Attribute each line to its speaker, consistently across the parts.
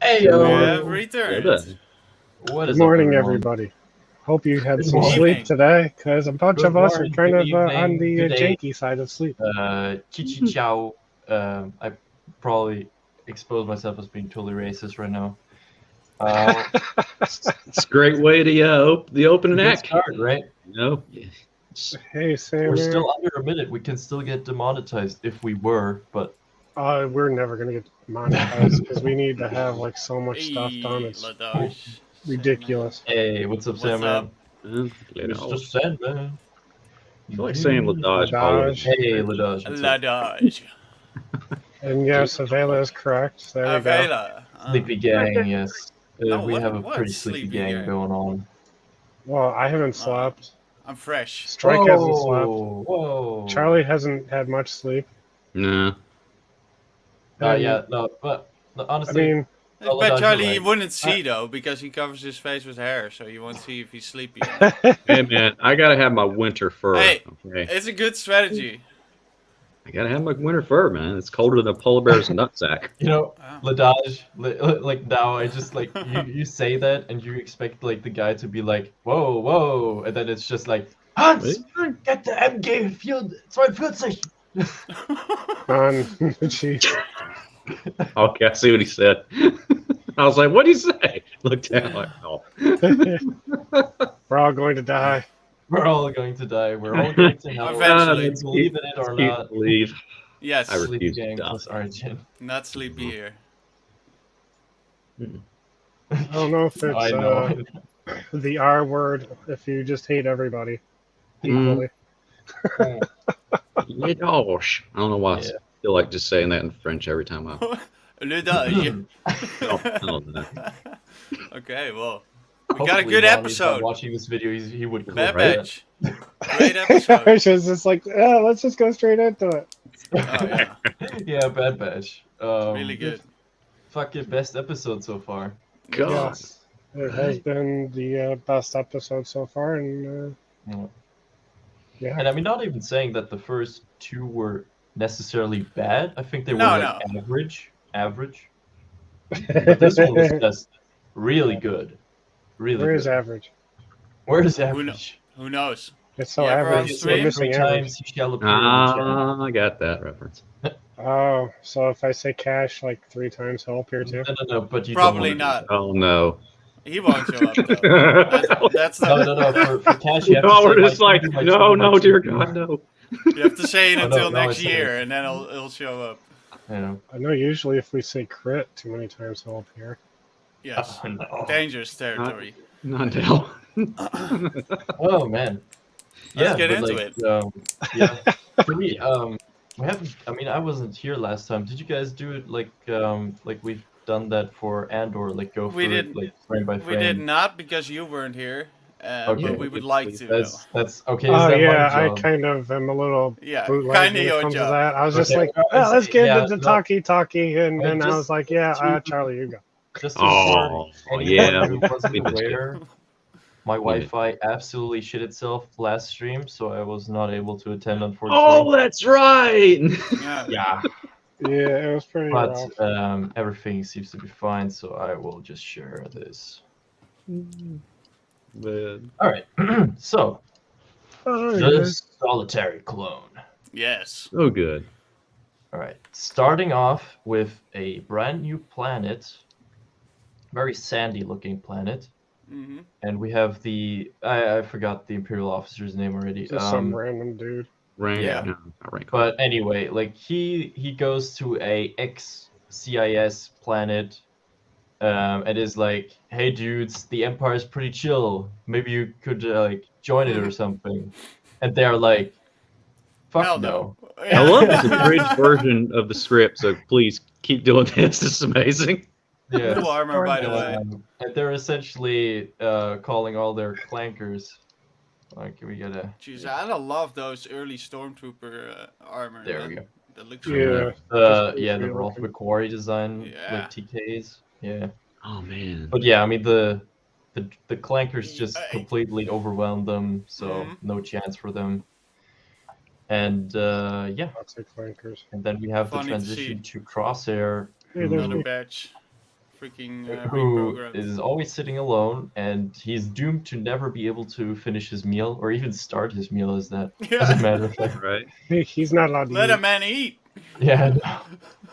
Speaker 1: Hey,
Speaker 2: We
Speaker 1: yo.
Speaker 2: have returned.
Speaker 1: What
Speaker 3: Good
Speaker 1: is
Speaker 3: morning,
Speaker 1: up, everyone?
Speaker 3: everybody. Hope you had
Speaker 1: Good
Speaker 3: some
Speaker 1: morning.
Speaker 3: sleep today, because a bunch
Speaker 1: Good
Speaker 3: of us are
Speaker 1: morning,
Speaker 3: kind
Speaker 1: good
Speaker 3: of on
Speaker 1: evening,
Speaker 3: the
Speaker 1: good day.
Speaker 3: janky side of sleep.
Speaker 1: Chichi Chow. I probably exposed myself as being totally racist right now.
Speaker 2: It's a great way to the opening
Speaker 1: Good
Speaker 2: act.
Speaker 1: start, right?
Speaker 2: You know,
Speaker 3: Hey, Sam.
Speaker 1: We're still under a minute. We can still get demonetized if we were, but
Speaker 3: We're never gonna get monetized because we need to have like so much stuff done. It's
Speaker 4: Ladosh.
Speaker 3: ridiculous.
Speaker 1: hey, what's up, Sam,
Speaker 4: What's up?
Speaker 1: man? Mr. Sandman.
Speaker 2: I feel like saying Ladaj
Speaker 3: Ladaj.
Speaker 1: Hey, Ladaj. what's up?
Speaker 4: Ladosh.
Speaker 3: And yes, Avela is correct. There we go.
Speaker 4: Avela.
Speaker 1: Sleepy gang, yes.
Speaker 4: No,
Speaker 1: We have a
Speaker 4: what
Speaker 1: pretty sleepy
Speaker 4: sleepy
Speaker 1: gang
Speaker 4: gang?
Speaker 1: going on.
Speaker 3: Well, I haven't slept.
Speaker 4: I'm fresh.
Speaker 3: Strike hasn't slept.
Speaker 1: Whoa.
Speaker 3: Charlie hasn't had much sleep.
Speaker 2: Nah.
Speaker 3: And,
Speaker 1: Yeah, no, but
Speaker 3: I
Speaker 1: honestly,
Speaker 3: mean,
Speaker 4: I
Speaker 1: Well,
Speaker 4: bet
Speaker 1: Ladosh,
Speaker 4: Charlie
Speaker 1: you're
Speaker 4: you
Speaker 1: right.
Speaker 4: wouldn't see though because he covers his face with hair, so you won't see if he's sleepy.
Speaker 2: Hey man, I gotta have my winter fur.
Speaker 4: Hey.
Speaker 2: Okay,
Speaker 4: It's a good strategy.
Speaker 2: I gotta have my winter fur, man. It's colder than a polar bear's nutsack.
Speaker 1: you know,
Speaker 4: Wow.
Speaker 1: Ladaj, like now I just like you say that and you expect like the guy to be like, whoa, whoa, and then it's just like, Hans, get the MG 42.
Speaker 3: on gee.
Speaker 2: Okay, I see what he said. I was like, "What'd he say?" Looked down like, "Oh,
Speaker 3: We're all going to die.
Speaker 1: We're all going to die. We're all going to hell.
Speaker 4: Eventually.
Speaker 1: Let's believe in it or
Speaker 2: can't
Speaker 1: not.
Speaker 2: believe."
Speaker 4: Yes,
Speaker 2: I
Speaker 1: Sleepy
Speaker 2: refuse to
Speaker 1: gang
Speaker 2: die.
Speaker 1: plus Arjun.
Speaker 4: not sleepy here.
Speaker 3: I don't know if
Speaker 1: I
Speaker 3: it's
Speaker 1: know.
Speaker 3: the R word if you just hate everybody
Speaker 2: Mm.
Speaker 3: equally.
Speaker 2: Ladosh. I don't know why
Speaker 1: Yeah.
Speaker 2: I feel like just saying that in French every time I.
Speaker 4: Ladosh.
Speaker 2: I don't know.
Speaker 4: Okay, well, we
Speaker 1: Hopefully,
Speaker 4: got a good
Speaker 1: while he's not
Speaker 4: episode.
Speaker 1: watching this video, he would clip
Speaker 4: Bad
Speaker 2: Right?
Speaker 4: batch. Great episode.
Speaker 3: It's just like, let's just go straight into it.
Speaker 4: Oh yeah,
Speaker 1: Yeah, Bad Batch.
Speaker 4: really good.
Speaker 1: Fucking best episode so far.
Speaker 2: God.
Speaker 3: Yes, it has been the best episode so far, and
Speaker 1: Yeah.
Speaker 3: yeah,
Speaker 1: And I mean, not even saying that the first two were necessarily bad. I think they were
Speaker 4: No,
Speaker 1: like average. But this one was just really good. Really
Speaker 3: where
Speaker 1: good.
Speaker 3: is average?
Speaker 1: Where is
Speaker 4: Who kno-
Speaker 1: average?
Speaker 4: Who knows?
Speaker 3: It's so
Speaker 4: You ever on
Speaker 3: average.
Speaker 4: stream?
Speaker 3: We're missing
Speaker 1: Three
Speaker 3: average.
Speaker 1: times he shall appear in the chat.
Speaker 2: I got that reference.
Speaker 3: Oh, so if I say cash like 3 times, he'll appear too.
Speaker 1: No, but you
Speaker 4: Probably
Speaker 1: don't
Speaker 4: not.
Speaker 2: Oh no.
Speaker 4: He won't show up though. That's
Speaker 1: No,
Speaker 4: not.
Speaker 1: for cash you have to
Speaker 2: No,
Speaker 1: say
Speaker 2: we're just
Speaker 1: my
Speaker 2: like,
Speaker 1: two, my
Speaker 2: no,
Speaker 1: two, my
Speaker 2: no,
Speaker 1: two.
Speaker 2: dear God, no.
Speaker 4: You have to say it
Speaker 1: Oh,
Speaker 4: until
Speaker 1: no,
Speaker 4: next
Speaker 1: it's
Speaker 4: year,
Speaker 1: okay.
Speaker 4: and then it'll show up.
Speaker 1: You know.
Speaker 3: I know usually if we say crit too many times, he'll appear.
Speaker 4: Yes,
Speaker 1: Oh, no.
Speaker 4: dangerous territory.
Speaker 2: Not now.
Speaker 1: Oh man.
Speaker 4: Let's get
Speaker 1: but,
Speaker 4: into
Speaker 1: like,
Speaker 4: it.
Speaker 1: Yeah. For me, we haven't. I mean, I wasn't here last time. Did you guys do it like we've done that for Andor? Like go
Speaker 4: We
Speaker 1: through
Speaker 4: didn't-
Speaker 1: it like frame by
Speaker 4: We
Speaker 1: frame.
Speaker 4: did not because you weren't here,
Speaker 1: Okay.
Speaker 4: but we would like to. Though.
Speaker 1: That's okay. Is
Speaker 3: Oh
Speaker 1: that
Speaker 3: yeah,
Speaker 1: my
Speaker 3: I
Speaker 1: job?
Speaker 3: kind of am a little
Speaker 4: Yeah,
Speaker 3: bootleg
Speaker 4: kind
Speaker 3: when
Speaker 4: of
Speaker 3: it
Speaker 4: your
Speaker 3: comes to
Speaker 4: job.
Speaker 3: that. I was just
Speaker 1: Okay,
Speaker 3: like,
Speaker 1: I was-
Speaker 3: let's get
Speaker 1: yeah,
Speaker 3: into
Speaker 1: no.
Speaker 3: talkie, and then I
Speaker 1: just
Speaker 3: was like, yeah,
Speaker 1: to-
Speaker 3: Charlie, you go.
Speaker 1: Just to
Speaker 2: Oh,
Speaker 1: warn
Speaker 2: yeah.
Speaker 1: anyone who wasn't
Speaker 2: We missed it.
Speaker 1: aware, my Wi-Fi absolutely shit itself last stream, so I was not able to attend,
Speaker 2: Oh,
Speaker 1: unfortunately.
Speaker 2: that's right.
Speaker 4: Yeah.
Speaker 1: Yeah,
Speaker 3: Yeah, it was pretty rough.
Speaker 1: but everything seems to be fine, so I will just share this.
Speaker 2: Man.
Speaker 1: All right, so
Speaker 3: Oh,
Speaker 1: the
Speaker 3: yeah.
Speaker 1: solitary clone.
Speaker 4: Yes.
Speaker 2: Oh, good.
Speaker 1: All right, starting off with a brand new planet, very sandy-looking planet,
Speaker 4: hmm
Speaker 1: and we have the I forgot the Imperial officer's name already.
Speaker 3: Just some random dude.
Speaker 2: Rank.
Speaker 1: Yeah.
Speaker 2: No, not rank.
Speaker 1: But anyway, like he goes to a ex-CIS planet, and is like, "Hey dudes, the Empire's pretty chill. Maybe you could like join it or something." And they're like, "Fuck
Speaker 4: Hell
Speaker 1: no."
Speaker 2: I love this abridged version of the script, so please keep doing this. This is amazing.
Speaker 1: Yeah.
Speaker 4: Cool armor, by the way.
Speaker 1: And they're essentially calling all their clankers. Like we gotta.
Speaker 4: Jeez, I love those early stormtrooper armor.
Speaker 1: There
Speaker 4: man.
Speaker 1: we go.
Speaker 4: That looks
Speaker 3: Yeah.
Speaker 4: really
Speaker 1: Yeah, the
Speaker 3: Really
Speaker 1: Rolf
Speaker 3: looking.
Speaker 1: McQuarrie design,
Speaker 4: Yeah.
Speaker 1: like TKs. Yeah.
Speaker 2: Oh man.
Speaker 1: But yeah, I mean the clankers just
Speaker 4: I-
Speaker 1: completely overwhelmed them, so
Speaker 4: Mhm.
Speaker 1: no chance for them. And yeah,
Speaker 3: Toxic flankers.
Speaker 1: and then we have
Speaker 4: Funny
Speaker 1: the
Speaker 4: to
Speaker 1: transition
Speaker 4: see.
Speaker 1: to Crosshair.
Speaker 3: Hey, there's
Speaker 4: Another
Speaker 3: me.
Speaker 4: batch. freaking
Speaker 1: who
Speaker 4: reprogrammed.
Speaker 1: is always sitting alone, and he's doomed to never be able to finish his meal or even start his meal. As a matter of fact,
Speaker 2: Right.
Speaker 3: He's not allowed to
Speaker 4: Let
Speaker 3: eat.
Speaker 4: a man eat.
Speaker 1: yeah, no,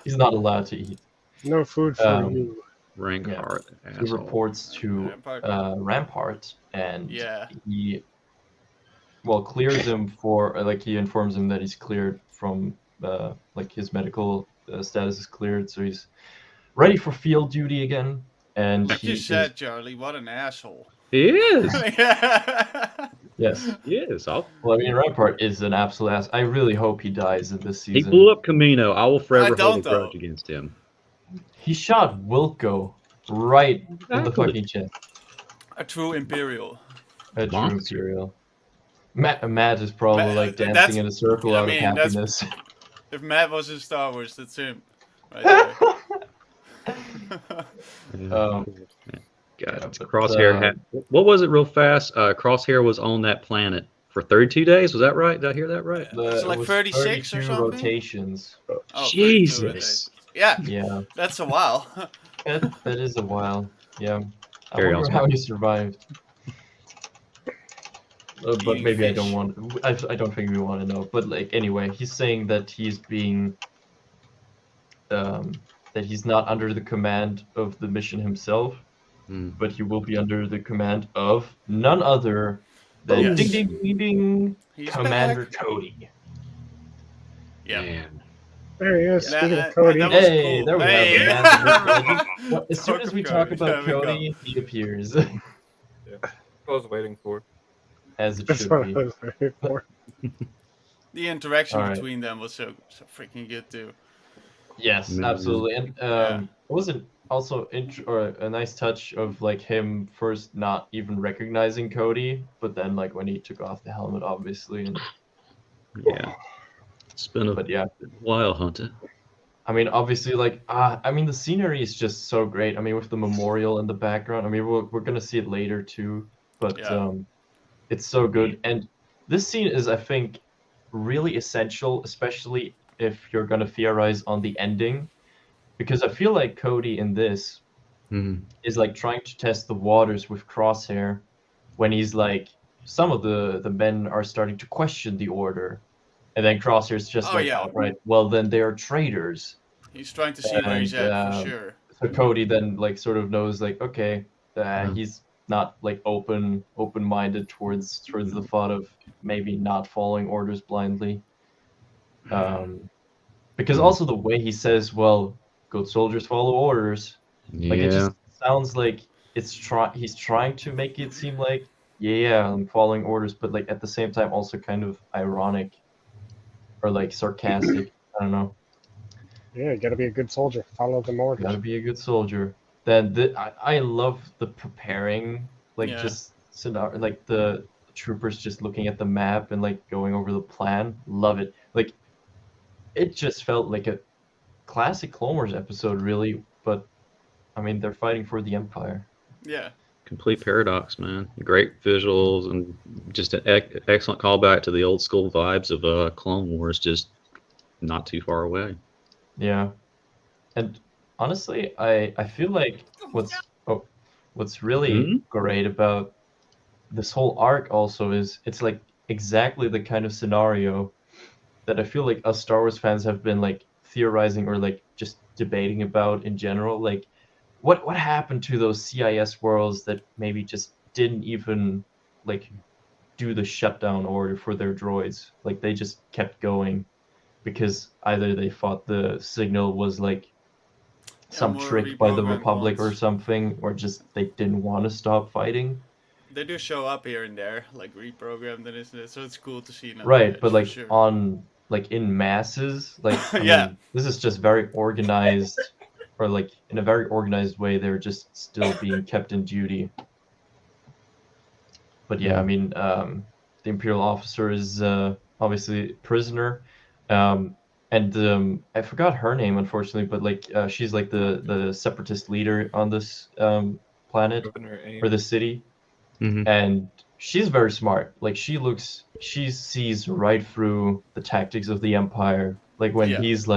Speaker 1: he's not allowed to eat.
Speaker 3: No food for
Speaker 1: Um,
Speaker 3: you.
Speaker 2: Rampart.
Speaker 1: He
Speaker 2: Asshole.
Speaker 1: reports to Rampart, and
Speaker 4: Yeah.
Speaker 1: he clears him for he informs him that he's cleared from like his medical status is cleared, so he's ready for field duty again. And
Speaker 4: Like
Speaker 1: he
Speaker 4: you
Speaker 1: is,
Speaker 4: said, Charlie, what an asshole.
Speaker 2: He is.
Speaker 1: yes.
Speaker 2: He is.
Speaker 1: Well, I mean, Rampart is an absolute ass. I really hope he dies in this
Speaker 2: He
Speaker 1: season.
Speaker 2: blew up Camino. I will forever
Speaker 4: I don't,
Speaker 2: hold a grudge
Speaker 4: though.
Speaker 2: against him.
Speaker 1: He shot Wilco right in the
Speaker 2: Exactly.
Speaker 1: fucking chest.
Speaker 4: A true Imperial.
Speaker 1: A true
Speaker 2: Monster.
Speaker 1: Imperial. Matt is probably
Speaker 4: Matt-
Speaker 1: dancing
Speaker 4: that's-
Speaker 1: in a circle
Speaker 4: I
Speaker 1: out
Speaker 4: mean,
Speaker 1: of
Speaker 4: that's-
Speaker 1: happiness.
Speaker 4: If Matt was in Star Wars, that's him. Right
Speaker 1: Um,
Speaker 2: God,
Speaker 1: but,
Speaker 2: Crosshair had. What was it, real fast? Crosshair was on that planet for 32 days. Was that right? Did I hear that right?
Speaker 4: It's
Speaker 1: it
Speaker 4: like
Speaker 1: was
Speaker 4: 36 or
Speaker 1: 32
Speaker 4: something?
Speaker 1: rotations.
Speaker 4: Oh, 32
Speaker 2: Jesus.
Speaker 4: Yeah,
Speaker 1: Yeah,
Speaker 4: that's a while.
Speaker 1: that is a while. Yeah, I
Speaker 2: Carry
Speaker 1: wonder
Speaker 2: on.
Speaker 1: how he survived. But
Speaker 4: Eating
Speaker 1: maybe I
Speaker 4: fish.
Speaker 1: don't want. I don't think we want to know. But anyway, he's saying that he's being. That he's not under the command of the mission himself,
Speaker 2: Hmm.
Speaker 1: but he will be under the command of none other than
Speaker 4: Yes.
Speaker 1: ding ding ding ding
Speaker 4: He's
Speaker 1: Commander
Speaker 4: back.
Speaker 1: Cody.
Speaker 4: Yeah.
Speaker 2: Man.
Speaker 3: There he is.
Speaker 4: Yeah,
Speaker 3: Speaking
Speaker 4: that-
Speaker 3: of Cody.
Speaker 4: that was
Speaker 1: Hey,
Speaker 4: cool.
Speaker 1: there we
Speaker 4: Hey.
Speaker 1: have it. Well, as soon
Speaker 4: Talk
Speaker 1: as
Speaker 4: of
Speaker 1: we talk
Speaker 4: Cody,
Speaker 1: about
Speaker 4: there we
Speaker 1: Cody, he appears
Speaker 5: I was waiting for.
Speaker 1: as it
Speaker 3: That's
Speaker 1: should
Speaker 3: what I
Speaker 1: be.
Speaker 3: was waiting for.
Speaker 4: The interaction
Speaker 1: All right.
Speaker 4: between them was so freaking good too.
Speaker 1: Yes,
Speaker 2: Mhm.
Speaker 1: absolutely. And it wasn't also or a nice touch of him first not even recognizing Cody, but then when he took off the helmet, obviously. And,
Speaker 2: Yeah. It's been a
Speaker 1: but yeah,
Speaker 2: while, Hunter.
Speaker 1: I mean, obviously, I mean, the scenery is just so great. I mean, with the memorial in the background. I mean, we're gonna see it later too, but
Speaker 4: Yeah.
Speaker 1: it's so good. And this scene is, I think, really essential, especially if you're gonna theorize on the ending, because I feel like Cody in this
Speaker 2: Hmm.
Speaker 1: is trying to test the waters with Crosshair, when he's some of the men are starting to question the order, and then Crosshair's just
Speaker 4: Oh, yeah.
Speaker 1: outright, well, then they are traitors.
Speaker 4: He's trying to see where he's
Speaker 1: And,
Speaker 4: at for sure.
Speaker 1: So Cody then sort of knows okay, he's not open-minded towards the thought of maybe not following orders blindly. Because also the way he says, well, good soldiers follow orders.
Speaker 2: Yeah.
Speaker 1: It just sounds like he's trying to make it seem yeah, I'm following orders, but at the same time also kind of ironic or sarcastic. I don't know.
Speaker 3: Yeah, you gotta be a good soldier. Follow the orders.
Speaker 1: Gotta be a good soldier. Then I love the preparing,
Speaker 4: Yeah.
Speaker 1: just scenario, the troopers just looking at the map and going over the plan. Love it. It just felt like a classic Clone Wars episode, really. But I mean, they're fighting for the Empire.
Speaker 4: Yeah.
Speaker 2: Complete paradox, man. Great visuals and just an excellent callback to the old school vibes of Clone Wars, just not too far away.
Speaker 1: Yeah, and honestly, I feel like what's really
Speaker 2: Hmm?
Speaker 1: great about this whole arc also is it's exactly the kind of scenario that I feel like us Star Wars fans have been theorizing or just debating about in general. What happened to those CIS worlds that maybe just didn't even do the shutdown order for their droids? They just kept going because either they thought the signal was some
Speaker 4: more
Speaker 1: trick by the
Speaker 4: reprogrammed
Speaker 1: Republic or
Speaker 4: ones.
Speaker 1: something, or just they didn't want to stop fighting.
Speaker 4: They do show up here and there, reprogrammed and isn't it? So it's cool to see now.
Speaker 1: Right, but
Speaker 4: for sure.
Speaker 1: on in masses, I
Speaker 4: Yeah.
Speaker 1: mean, this is just very organized, or in a very organized way. They're just still being kept in duty. But yeah, I mean, the Imperial officer is obviously prisoner, and I forgot her name unfortunately, but she's the separatist leader on this planet
Speaker 5: Governor Aim.
Speaker 1: or the city.
Speaker 2: Mhm.
Speaker 1: And she's very smart. She sees right through the tactics of the Empire. When
Speaker 4: Yeah.
Speaker 1: he's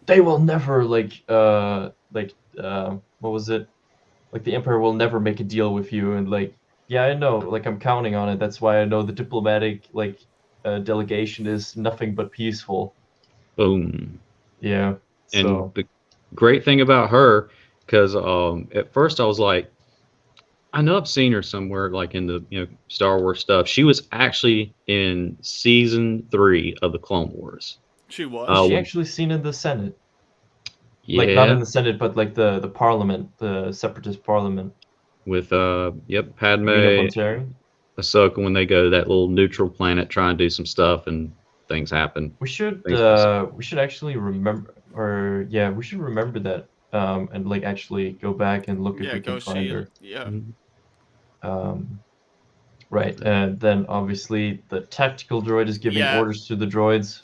Speaker 1: they will never like what was it? Like the Empire will never make a deal with you, and like yeah, I know, like I'm counting on it. That's why I know the diplomatic like delegation is nothing but peaceful.
Speaker 2: Boom.
Speaker 1: Yeah.
Speaker 2: And
Speaker 1: So
Speaker 2: the great thing about her, because at first I was like, I know I've seen her somewhere, like in the Star Wars stuff. She was actually in season 3 of the Clone Wars.
Speaker 4: She was.
Speaker 1: was she
Speaker 2: when-
Speaker 1: actually seen in the Senate?
Speaker 2: Yeah,
Speaker 1: Like not in the Senate, but like the Parliament, the Separatist Parliament.
Speaker 2: with Padme,
Speaker 1: Rena Monteri.
Speaker 2: Ahsoka, when they go to that little neutral planet, try and do some stuff, and things happen.
Speaker 1: We should
Speaker 2: Thanks,
Speaker 1: we should actually remember, or yeah, we should remember that and like actually go back and look if
Speaker 4: Yeah,
Speaker 1: we
Speaker 4: go
Speaker 1: can find
Speaker 4: see
Speaker 1: her.
Speaker 4: it. Yeah.
Speaker 1: Right, and then obviously the tactical droid is giving
Speaker 4: Yeah.
Speaker 1: orders to the droids,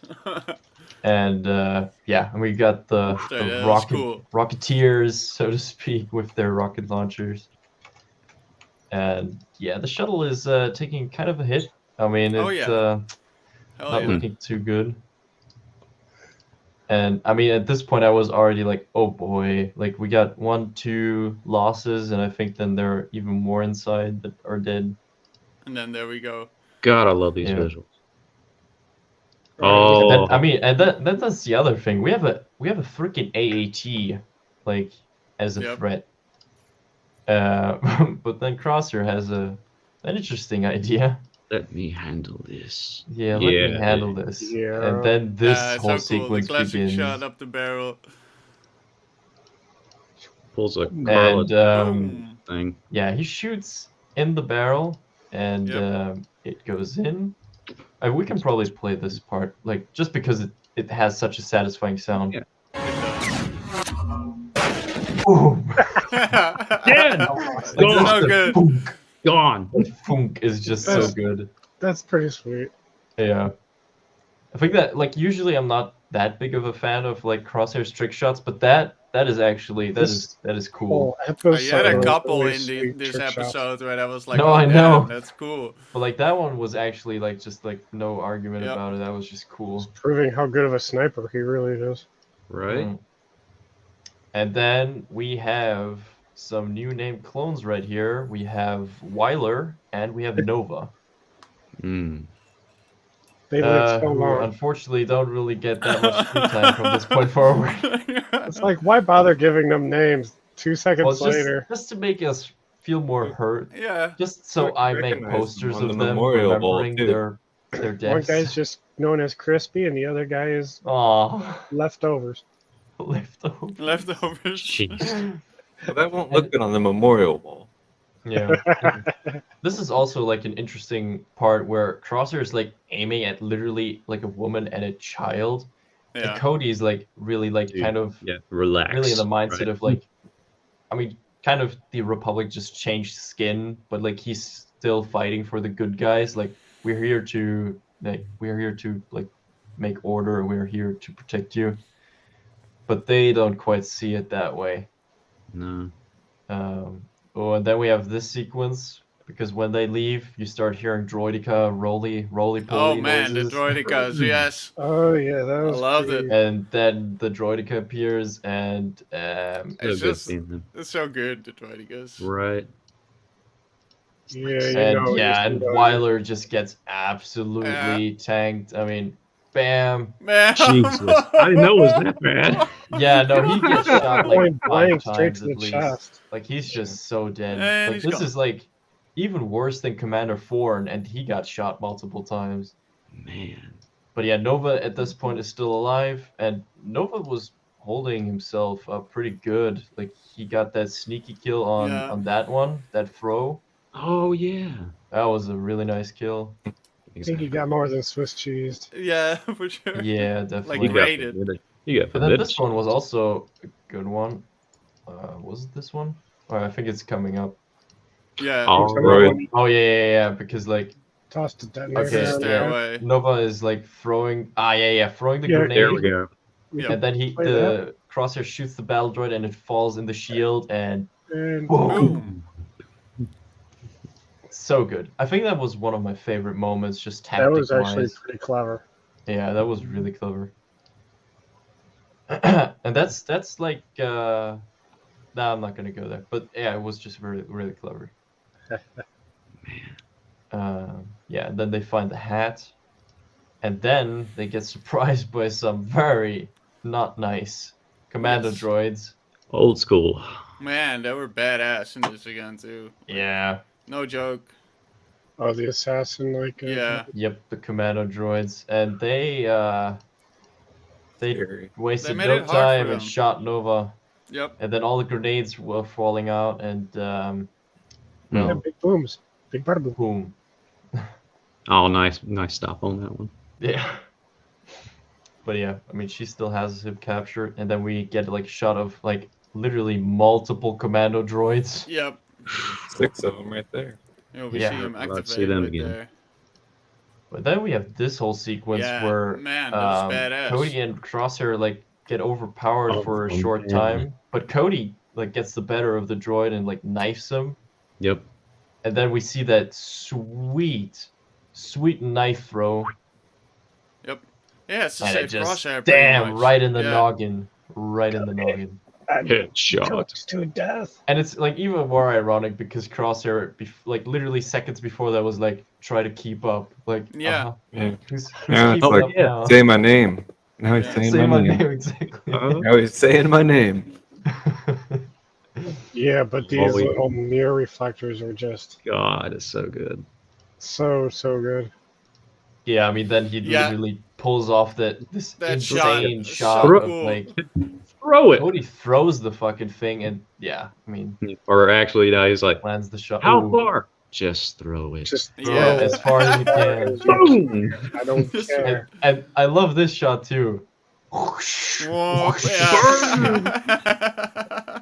Speaker 1: and yeah, and we got the
Speaker 4: That was
Speaker 1: rocket
Speaker 4: cool.
Speaker 1: rocketeers, so to speak, with their rocket launchers. And yeah, the shuttle is taking kind of a hit. I mean,
Speaker 4: Oh,
Speaker 1: it's
Speaker 4: yeah. Hell
Speaker 1: not
Speaker 4: yeah.
Speaker 1: looking too good. And I mean, at this point, I was already like, oh boy, like we got 1, 2 losses, and I think then there are even more inside that are dead.
Speaker 4: And then there we go.
Speaker 2: God, I love these
Speaker 1: Yeah.
Speaker 2: visuals.
Speaker 1: And
Speaker 2: Oh,
Speaker 1: then, I mean, and that's the other thing. We have a freaking AAT, like, as a
Speaker 4: Yep.
Speaker 1: threat. But then Crosshair has an interesting idea.
Speaker 2: let me handle this.
Speaker 1: Yeah, let me
Speaker 2: Yeah.
Speaker 1: handle this.
Speaker 3: Yeah.
Speaker 1: And then this
Speaker 4: It's
Speaker 1: whole
Speaker 4: so cool. The
Speaker 1: sequence
Speaker 4: classic
Speaker 1: begins.
Speaker 4: shot up the barrel.
Speaker 2: Pulls a
Speaker 1: And
Speaker 2: Carla
Speaker 4: Boom.
Speaker 2: thing.
Speaker 1: yeah, he shoots in the barrel, and
Speaker 4: Yep.
Speaker 1: it goes in. We can probably play this part, like just because it has such a satisfying sound.
Speaker 2: Yeah.
Speaker 1: Boom!
Speaker 2: Again!
Speaker 1: Like,
Speaker 4: So
Speaker 1: just the
Speaker 4: good.
Speaker 1: Funk,
Speaker 2: Gone.
Speaker 1: the funk is just so
Speaker 3: That's-
Speaker 1: good.
Speaker 3: That's pretty sweet.
Speaker 1: Yeah. I think that like usually I'm not that big of a fan of like Crosshair's trick shots, but that is actually that is cool.
Speaker 3: Whole episode.
Speaker 4: You had a
Speaker 3: was
Speaker 4: couple
Speaker 3: really
Speaker 4: in
Speaker 3: sweet
Speaker 4: this
Speaker 3: trick shots.
Speaker 4: episode where I was like,
Speaker 1: No,
Speaker 4: oh,
Speaker 1: I
Speaker 4: damn,
Speaker 1: know.
Speaker 4: that's cool.
Speaker 1: But like that one was actually like just like no argument
Speaker 4: Yep.
Speaker 1: about it. That was just cool.
Speaker 3: It's proving how good of a sniper he really is.
Speaker 2: Right?
Speaker 1: Mm. And then we have some new named clones right here. We have Wyler and we have Nova.
Speaker 2: Mm.
Speaker 3: They live so
Speaker 1: Who
Speaker 3: long.
Speaker 1: unfortunately don't really get that much screen time from this point forward.
Speaker 3: It's like, why bother giving them names? 2 seconds
Speaker 1: Well, it's
Speaker 3: later.
Speaker 1: just to make us feel more hurt.
Speaker 4: Yeah.
Speaker 1: Just so I make
Speaker 5: Recognize them
Speaker 1: posters
Speaker 5: on
Speaker 1: of
Speaker 5: the
Speaker 1: them
Speaker 5: Memorial Ball,
Speaker 1: remembering
Speaker 5: too.
Speaker 1: their
Speaker 3: One
Speaker 1: deaths.
Speaker 3: guy's just known as Crispy, and the other guy is
Speaker 1: Aw,
Speaker 3: leftovers.
Speaker 1: leftovers.
Speaker 4: Leftovers.
Speaker 2: Jeez.
Speaker 5: Well, that won't look good on the Memorial Wall.
Speaker 1: Yeah. This is also like an interesting part where Crosshair is like aiming at literally like a woman and a child. And
Speaker 4: Yeah.
Speaker 1: Cody's like really like
Speaker 2: Dude,
Speaker 1: kind of
Speaker 2: Yeah, relax.
Speaker 1: really in the mindset
Speaker 2: right?
Speaker 1: of like, I mean, kind of the Republic just changed skin, but like he's still fighting for the good guys. Like we're here to like make order. We're here to protect you. But they don't quite see it that way.
Speaker 2: No.
Speaker 1: Oh, and then we have this sequence because when they leave, you start hearing droidica roly
Speaker 4: Oh
Speaker 1: poly
Speaker 4: man, the
Speaker 1: noises.
Speaker 4: droidicas, yes.
Speaker 3: Oh yeah, that
Speaker 4: I
Speaker 3: was.
Speaker 4: loved
Speaker 3: pretty-
Speaker 4: it.
Speaker 1: And then the droidica appears, and
Speaker 2: So
Speaker 4: It's
Speaker 2: good
Speaker 4: just,
Speaker 2: seeing them.
Speaker 4: it's so good, the droidicas.
Speaker 2: Right.
Speaker 3: Yeah, you
Speaker 1: and
Speaker 3: know,
Speaker 1: yeah,
Speaker 3: you
Speaker 1: and
Speaker 3: know,
Speaker 1: Wyler just gets absolutely tanked. I mean, bam.
Speaker 4: Man.
Speaker 2: Jesus. I didn't know it was that bad.
Speaker 1: Yeah, no, he gets shot like
Speaker 3: point
Speaker 1: 5
Speaker 3: blank straight
Speaker 1: times
Speaker 3: to the
Speaker 1: at least.
Speaker 3: chest.
Speaker 1: Like he's just so dead.
Speaker 4: And
Speaker 1: Like
Speaker 4: he's
Speaker 1: this
Speaker 4: gone.
Speaker 1: is like even worse than Commander Thorn, and he got shot multiple times.
Speaker 2: Man.
Speaker 1: But yeah, Nova at this point is still alive, and Nova was holding himself up pretty good. Like he got that sneaky kill on
Speaker 4: Yeah.
Speaker 1: on that one, that throw.
Speaker 2: Oh yeah.
Speaker 1: That was a really nice kill.
Speaker 3: I think he got more than Swiss cheesed.
Speaker 4: Yeah, for sure.
Speaker 1: Yeah,
Speaker 2: You
Speaker 1: definitely.
Speaker 4: Like,
Speaker 2: got
Speaker 4: rated.
Speaker 2: permitted. You got
Speaker 1: But then
Speaker 2: permitted.
Speaker 1: this one was also a good one. Was it this one? Or I think it's coming up.
Speaker 4: Yeah.
Speaker 2: All
Speaker 5: Right.
Speaker 2: right.
Speaker 1: Oh yeah. Because like
Speaker 3: Tossed a detonator.
Speaker 1: Okay,
Speaker 3: out
Speaker 4: Stay
Speaker 3: there.
Speaker 1: yeah.
Speaker 4: away.
Speaker 1: Nova is like throwing. throwing the
Speaker 3: Yeah,
Speaker 1: grenade.
Speaker 2: There we go.
Speaker 4: Yeah.
Speaker 1: And then
Speaker 3: Play
Speaker 1: the Crosshair shoots the battle droid and it falls in the shield and
Speaker 3: And
Speaker 1: boom.
Speaker 4: Boom.
Speaker 1: So good. I think that was one of my favorite moments, just
Speaker 3: that
Speaker 1: tactic
Speaker 3: was actually
Speaker 1: wise.
Speaker 3: pretty clever.
Speaker 1: Yeah, that was really clever. And that's like No, I'm not gonna go there. But yeah, it was just really, really clever. Yeah, and then they find the hat, and then they get surprised by some very not nice commando
Speaker 4: Yes.
Speaker 1: droids.
Speaker 2: Old school.
Speaker 4: Man, they were badass in this again too.
Speaker 1: Yeah.
Speaker 4: No joke.
Speaker 3: Oh, the assassin, like.
Speaker 4: Yeah.
Speaker 1: Yep, the commando droids, and they
Speaker 5: Scary.
Speaker 1: wasted
Speaker 4: made
Speaker 1: no
Speaker 4: it hard for
Speaker 1: time and
Speaker 4: them.
Speaker 1: shot Nova,
Speaker 4: Yep.
Speaker 1: and then all the grenades were falling out, and
Speaker 3: Yeah,
Speaker 1: well,
Speaker 3: big booms. Big bada boom.
Speaker 1: boom.
Speaker 2: Oh, nice stop on that one.
Speaker 1: Yeah. But yeah, I mean, she still has him captured, and then we get like a shot of like literally multiple commando droids.
Speaker 4: Yep.
Speaker 5: 6 of them right there.
Speaker 4: You know, we
Speaker 1: Yeah.
Speaker 4: see him
Speaker 2: Let's
Speaker 4: activate
Speaker 2: see them
Speaker 4: right
Speaker 2: again.
Speaker 4: there.
Speaker 1: But then we have this whole sequence
Speaker 4: Yeah,
Speaker 1: where
Speaker 4: man, that was badass.
Speaker 1: Cody and Crosshair like get overpowered
Speaker 2: Oh,
Speaker 1: for a
Speaker 2: oh,
Speaker 1: short
Speaker 2: man.
Speaker 1: time, but Cody like gets the better of the droid and like knifes him,
Speaker 2: Yep.
Speaker 1: and then we see that sweet knife throw,
Speaker 4: Yeah, it's the
Speaker 1: and
Speaker 4: same
Speaker 1: it just
Speaker 4: crosshair. pretty
Speaker 1: damn
Speaker 4: much.
Speaker 1: right in the
Speaker 4: Yeah.
Speaker 1: noggin, right in the noggin.
Speaker 2: Headshot.
Speaker 3: Chokes to death.
Speaker 1: And it's like even more ironic because Crosshair, like literally seconds before that, was like try to keep up. Like
Speaker 4: Yeah.
Speaker 5: Yeah.
Speaker 1: who's
Speaker 5: Yeah, it's
Speaker 1: keeping
Speaker 5: like,
Speaker 1: up now?
Speaker 5: say my name. Now he's
Speaker 4: Yeah.
Speaker 5: saying
Speaker 1: Say
Speaker 5: my
Speaker 1: my
Speaker 5: name.
Speaker 1: name exactly.
Speaker 5: Now he's saying my name.
Speaker 3: Yeah, but these
Speaker 2: Well, we-
Speaker 3: little mirror reflectors are just
Speaker 2: God, it's so good.
Speaker 3: so good.
Speaker 1: Yeah, I mean, then he
Speaker 4: Yeah.
Speaker 1: literally pulls off this
Speaker 4: That shot
Speaker 1: insane
Speaker 4: is
Speaker 1: shot
Speaker 4: so
Speaker 1: of
Speaker 4: cool.
Speaker 1: like
Speaker 2: Throw it.
Speaker 1: Cody throws the fucking thing, and yeah, I mean,
Speaker 2: Or actually, no, he's like,
Speaker 1: lands the shot.
Speaker 2: how
Speaker 1: Ooh,
Speaker 2: far? Just throw it.
Speaker 3: Just
Speaker 1: throw
Speaker 4: Yeah.
Speaker 1: it as far as you can.
Speaker 2: Boom!
Speaker 3: I don't
Speaker 4: Just
Speaker 3: care.
Speaker 1: And I love this shot too.
Speaker 4: Whoa, yeah.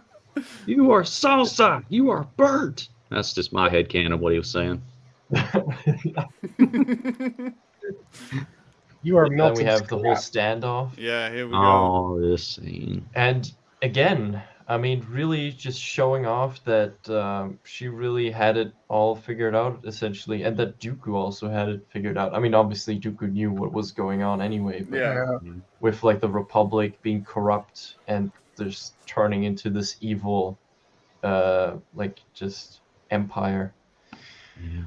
Speaker 2: You are salsa. You are burnt. That's just my headcanon of what he was saying.
Speaker 3: You are
Speaker 1: Then
Speaker 3: melting.
Speaker 1: we have the whole
Speaker 3: scrap.
Speaker 1: standoff.
Speaker 4: Yeah, here we go.
Speaker 2: Oh, this scene.
Speaker 1: And again, I mean, really just showing off that she really had it all figured out, essentially, and that Dooku also had it figured out. I mean, obviously, Dooku knew what was going on anyway, but
Speaker 4: Yeah.
Speaker 1: with like the Republic being corrupt and just turning into this evil, like just empire.
Speaker 2: Yeah.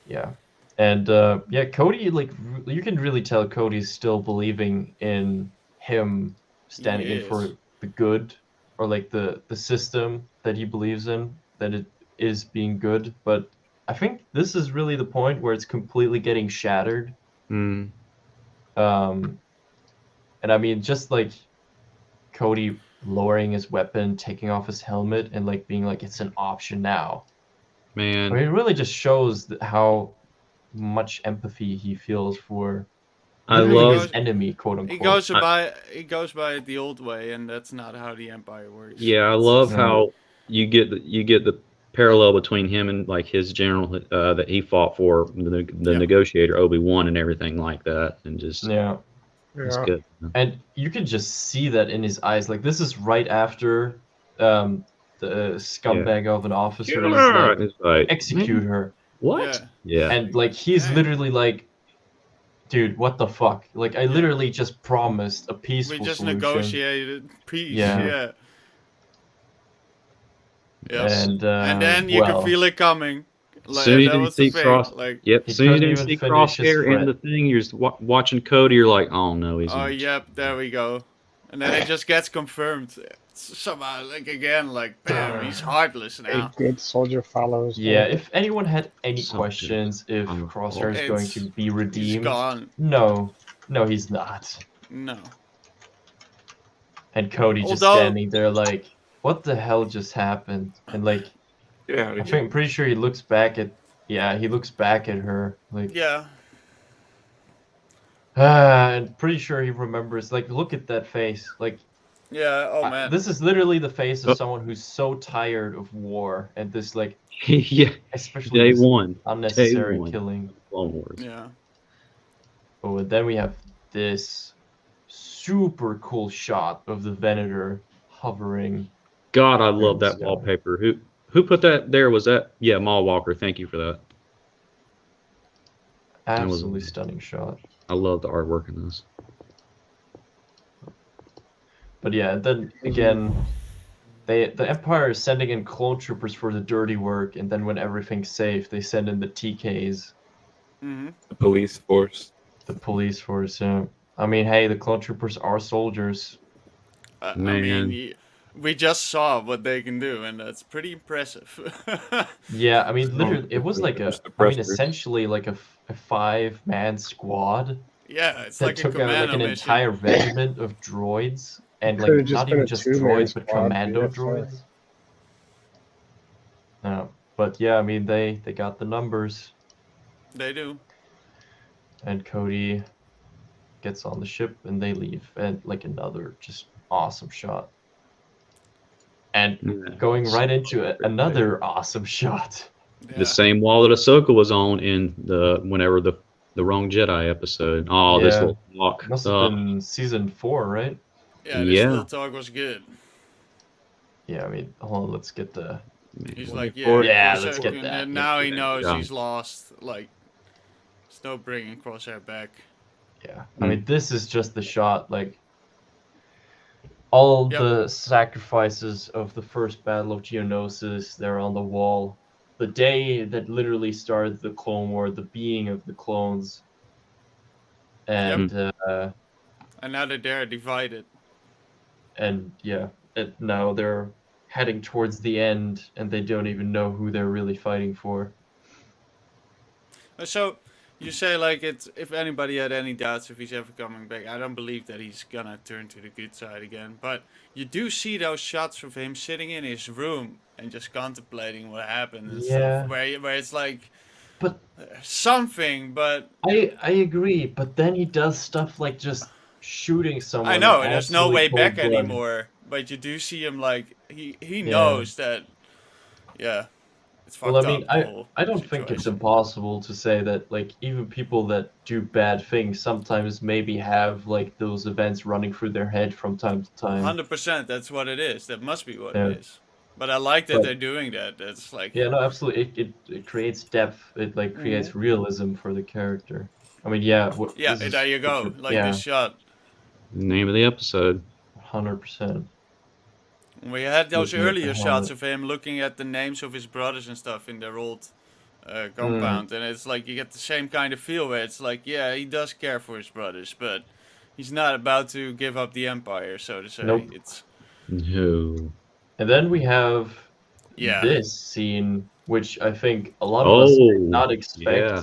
Speaker 1: Yeah. And yeah, Cody, like you can really tell Cody's still believing in him standing in for
Speaker 4: is.
Speaker 1: the good, or like the system that he believes in, that it is being good. But I think this is really the point where it's completely getting shattered.
Speaker 2: Mm.
Speaker 1: And I mean, just like Cody lowering his weapon, taking off his helmet, and like being like, it's an option now. I
Speaker 2: Man.
Speaker 1: mean, it really just shows how much empathy he feels for
Speaker 2: I
Speaker 1: literally
Speaker 2: love
Speaker 1: his enemy, quote unquote.
Speaker 4: He goes by it the old way, and that's not how the Empire works.
Speaker 2: Yeah, I love
Speaker 1: No.
Speaker 2: how you get the parallel between him and like his general that he fought for, the
Speaker 4: Yeah.
Speaker 2: negotiator Obi-Wan and everything like that, and just
Speaker 1: Yeah,
Speaker 2: it's
Speaker 3: Yeah.
Speaker 2: good.
Speaker 1: and you can just see that in his eyes. Like this is right after the scumbag of an officer is like,
Speaker 2: It's like,
Speaker 1: execute
Speaker 2: man,
Speaker 1: her,
Speaker 2: what?
Speaker 4: Yeah.
Speaker 2: Yeah.
Speaker 1: and like he's
Speaker 4: Dang.
Speaker 1: literally like, dude, what the fuck? Like I literally just promised a peaceful
Speaker 4: We just
Speaker 1: solution.
Speaker 4: negotiated peace.
Speaker 1: Yeah.
Speaker 4: Yeah. Yes.
Speaker 1: And
Speaker 4: then you
Speaker 1: well,
Speaker 4: can feel it coming. Like,
Speaker 2: Soon as
Speaker 4: that
Speaker 2: you
Speaker 4: was the
Speaker 2: see
Speaker 4: thing.
Speaker 2: Cross-
Speaker 4: Like,
Speaker 2: Yep.
Speaker 1: He
Speaker 2: As soon as
Speaker 1: couldn't
Speaker 2: you
Speaker 1: even
Speaker 2: see
Speaker 1: finish his
Speaker 2: Crosshair in
Speaker 1: threat.
Speaker 2: the thing, you're just watching Cody. You're like, oh no, he's.
Speaker 4: oh
Speaker 2: in-
Speaker 4: yep, there we go. And then it just gets confirmed. Somehow, like again, like bam, he's heartless
Speaker 3: A
Speaker 4: now.
Speaker 3: good soldier follows.
Speaker 1: yeah, if anyone had any
Speaker 2: Something
Speaker 1: questions if
Speaker 2: on the
Speaker 1: Crosshair is
Speaker 4: floor.
Speaker 1: going
Speaker 4: It's-
Speaker 1: to be
Speaker 4: He's
Speaker 1: redeemed,
Speaker 4: gone.
Speaker 1: no, he's not.
Speaker 4: No.
Speaker 1: And Cody just
Speaker 4: Although-
Speaker 1: standing there like, what the hell just happened? And like,
Speaker 5: Yeah.
Speaker 1: I'm pretty sure he looks back at, he looks back at her like,
Speaker 4: Yeah.
Speaker 1: and pretty sure he remembers. Like, look at that face. Like,
Speaker 4: Yeah. Oh man.
Speaker 1: this is literally the face of
Speaker 2: Oh.
Speaker 1: someone who's so tired of war and this like,
Speaker 2: yeah.
Speaker 1: especially
Speaker 2: Day
Speaker 1: this
Speaker 2: one.
Speaker 1: unnecessary
Speaker 2: one.
Speaker 1: killing.
Speaker 2: Clone Wars.
Speaker 4: Yeah.
Speaker 1: Oh, and then we have this super cool shot of the Venator hovering.
Speaker 2: God, I love that
Speaker 1: Sky.
Speaker 2: wallpaper. Who put that there? Was that Maul Walker? Thank you for that. That was
Speaker 1: Absolutely
Speaker 2: amazing.
Speaker 1: stunning shot.
Speaker 2: I love the artwork in this.
Speaker 1: But yeah, then again, the Empire is sending in clone troopers for the dirty work, and then when everything's safe, they send in the TKs,
Speaker 4: Hmm.
Speaker 5: The police force.
Speaker 1: the police force. Yeah. I mean, hey, the clone troopers are soldiers.
Speaker 4: I
Speaker 2: Man.
Speaker 4: mean, we just saw what they can do, and that's pretty impressive.
Speaker 1: Yeah, I mean,
Speaker 5: Oh,
Speaker 1: literally, it was like
Speaker 5: just the
Speaker 1: I mean,
Speaker 5: pressers.
Speaker 1: essentially like a 5-man squad
Speaker 4: Yeah, it's
Speaker 1: that
Speaker 4: like a
Speaker 1: took out like
Speaker 4: commando
Speaker 1: an
Speaker 4: mission.
Speaker 1: entire regiment of droids, and
Speaker 3: Could've
Speaker 1: like
Speaker 3: just
Speaker 1: not
Speaker 3: been
Speaker 1: even
Speaker 3: a
Speaker 1: just
Speaker 3: two-man
Speaker 1: droids, but
Speaker 3: squad,
Speaker 1: commando
Speaker 3: yeah,
Speaker 1: droids. No, but yeah, I mean, they got the numbers,
Speaker 4: They do.
Speaker 1: and Cody gets on the ship, and they leave, and like another just awesome shot. And
Speaker 2: Yeah.
Speaker 1: going right into another awesome shot.
Speaker 4: Yeah.
Speaker 2: The same wall that Ahsoka was on in whenever the Wrong Jedi episode. Oh, this
Speaker 1: Yeah.
Speaker 2: little walk.
Speaker 1: Must have been season 4, right?
Speaker 4: Yeah, this
Speaker 2: Yeah.
Speaker 4: little talk was good.
Speaker 1: Yeah, I mean, hold on, let's get the.
Speaker 4: He's
Speaker 5: Well,
Speaker 4: like,
Speaker 5: before-
Speaker 4: yeah,
Speaker 1: Yeah, let's
Speaker 4: Crosshair-
Speaker 1: get
Speaker 4: and
Speaker 1: that.
Speaker 4: then
Speaker 1: Let's
Speaker 4: now
Speaker 1: get
Speaker 4: he
Speaker 1: that.
Speaker 4: knows
Speaker 2: Yeah.
Speaker 4: he's lost. Like, there's no bringing Crosshair back.
Speaker 1: Yeah, I mean, this is just the shot. Like, all
Speaker 4: Yep.
Speaker 1: the sacrifices of the first battle of Geonosis, they're on the wall. The day that literally started the Clone War, the being of the clones. And
Speaker 4: And now that they're divided.
Speaker 1: yeah, now they're heading towards the end, and they don't even know who they're really fighting for.
Speaker 4: So, you say, like, it's if anybody had any doubts if he's ever coming back, I don't believe that he's gonna turn to the good side again. But you do see those shots of him sitting in his room and just contemplating what happened and
Speaker 1: Yeah.
Speaker 4: stuff. Where it's like,
Speaker 1: But
Speaker 4: something, but
Speaker 1: I agree, but then he does stuff like just shooting someone.
Speaker 4: I know,
Speaker 1: in
Speaker 4: and there's no
Speaker 1: absolute
Speaker 4: way back
Speaker 1: cold blood.
Speaker 4: anymore. But you do see him, like, he
Speaker 1: Yeah.
Speaker 4: knows that, yeah, it's fucked
Speaker 1: Well, I mean,
Speaker 4: up. the whole
Speaker 1: I don't think it's
Speaker 4: situation.
Speaker 1: impossible to say that, like, even people that do bad things sometimes maybe have, like, those events running through their head from time to time.
Speaker 4: 100%, that's what it is. That must be what
Speaker 1: Yeah.
Speaker 4: it is. But I like that
Speaker 1: But-
Speaker 4: they're doing that. That's like,
Speaker 1: Yeah, no, absolutely. It creates depth. It, like, creates realism for the character. I mean, yeah.
Speaker 4: yeah,
Speaker 1: this is-
Speaker 4: there you go. Like
Speaker 1: yeah,
Speaker 4: this shot.
Speaker 2: Name of the episode.
Speaker 1: 100%.
Speaker 4: We had those
Speaker 1: Looking at the
Speaker 4: earlier shots
Speaker 1: helmet.
Speaker 4: of him looking at the names of his brothers and stuff in their old
Speaker 1: Mm.
Speaker 4: compound, and it's like you get the same kind of feel where it's like, yeah, he does care for his brothers, but he's not about to give up the empire, so to say.
Speaker 1: Nope.
Speaker 4: It's
Speaker 2: No.
Speaker 1: And then we have
Speaker 4: yeah,
Speaker 1: this scene, which I think a lot of us did
Speaker 2: Oh,
Speaker 1: not expect.
Speaker 2: yeah.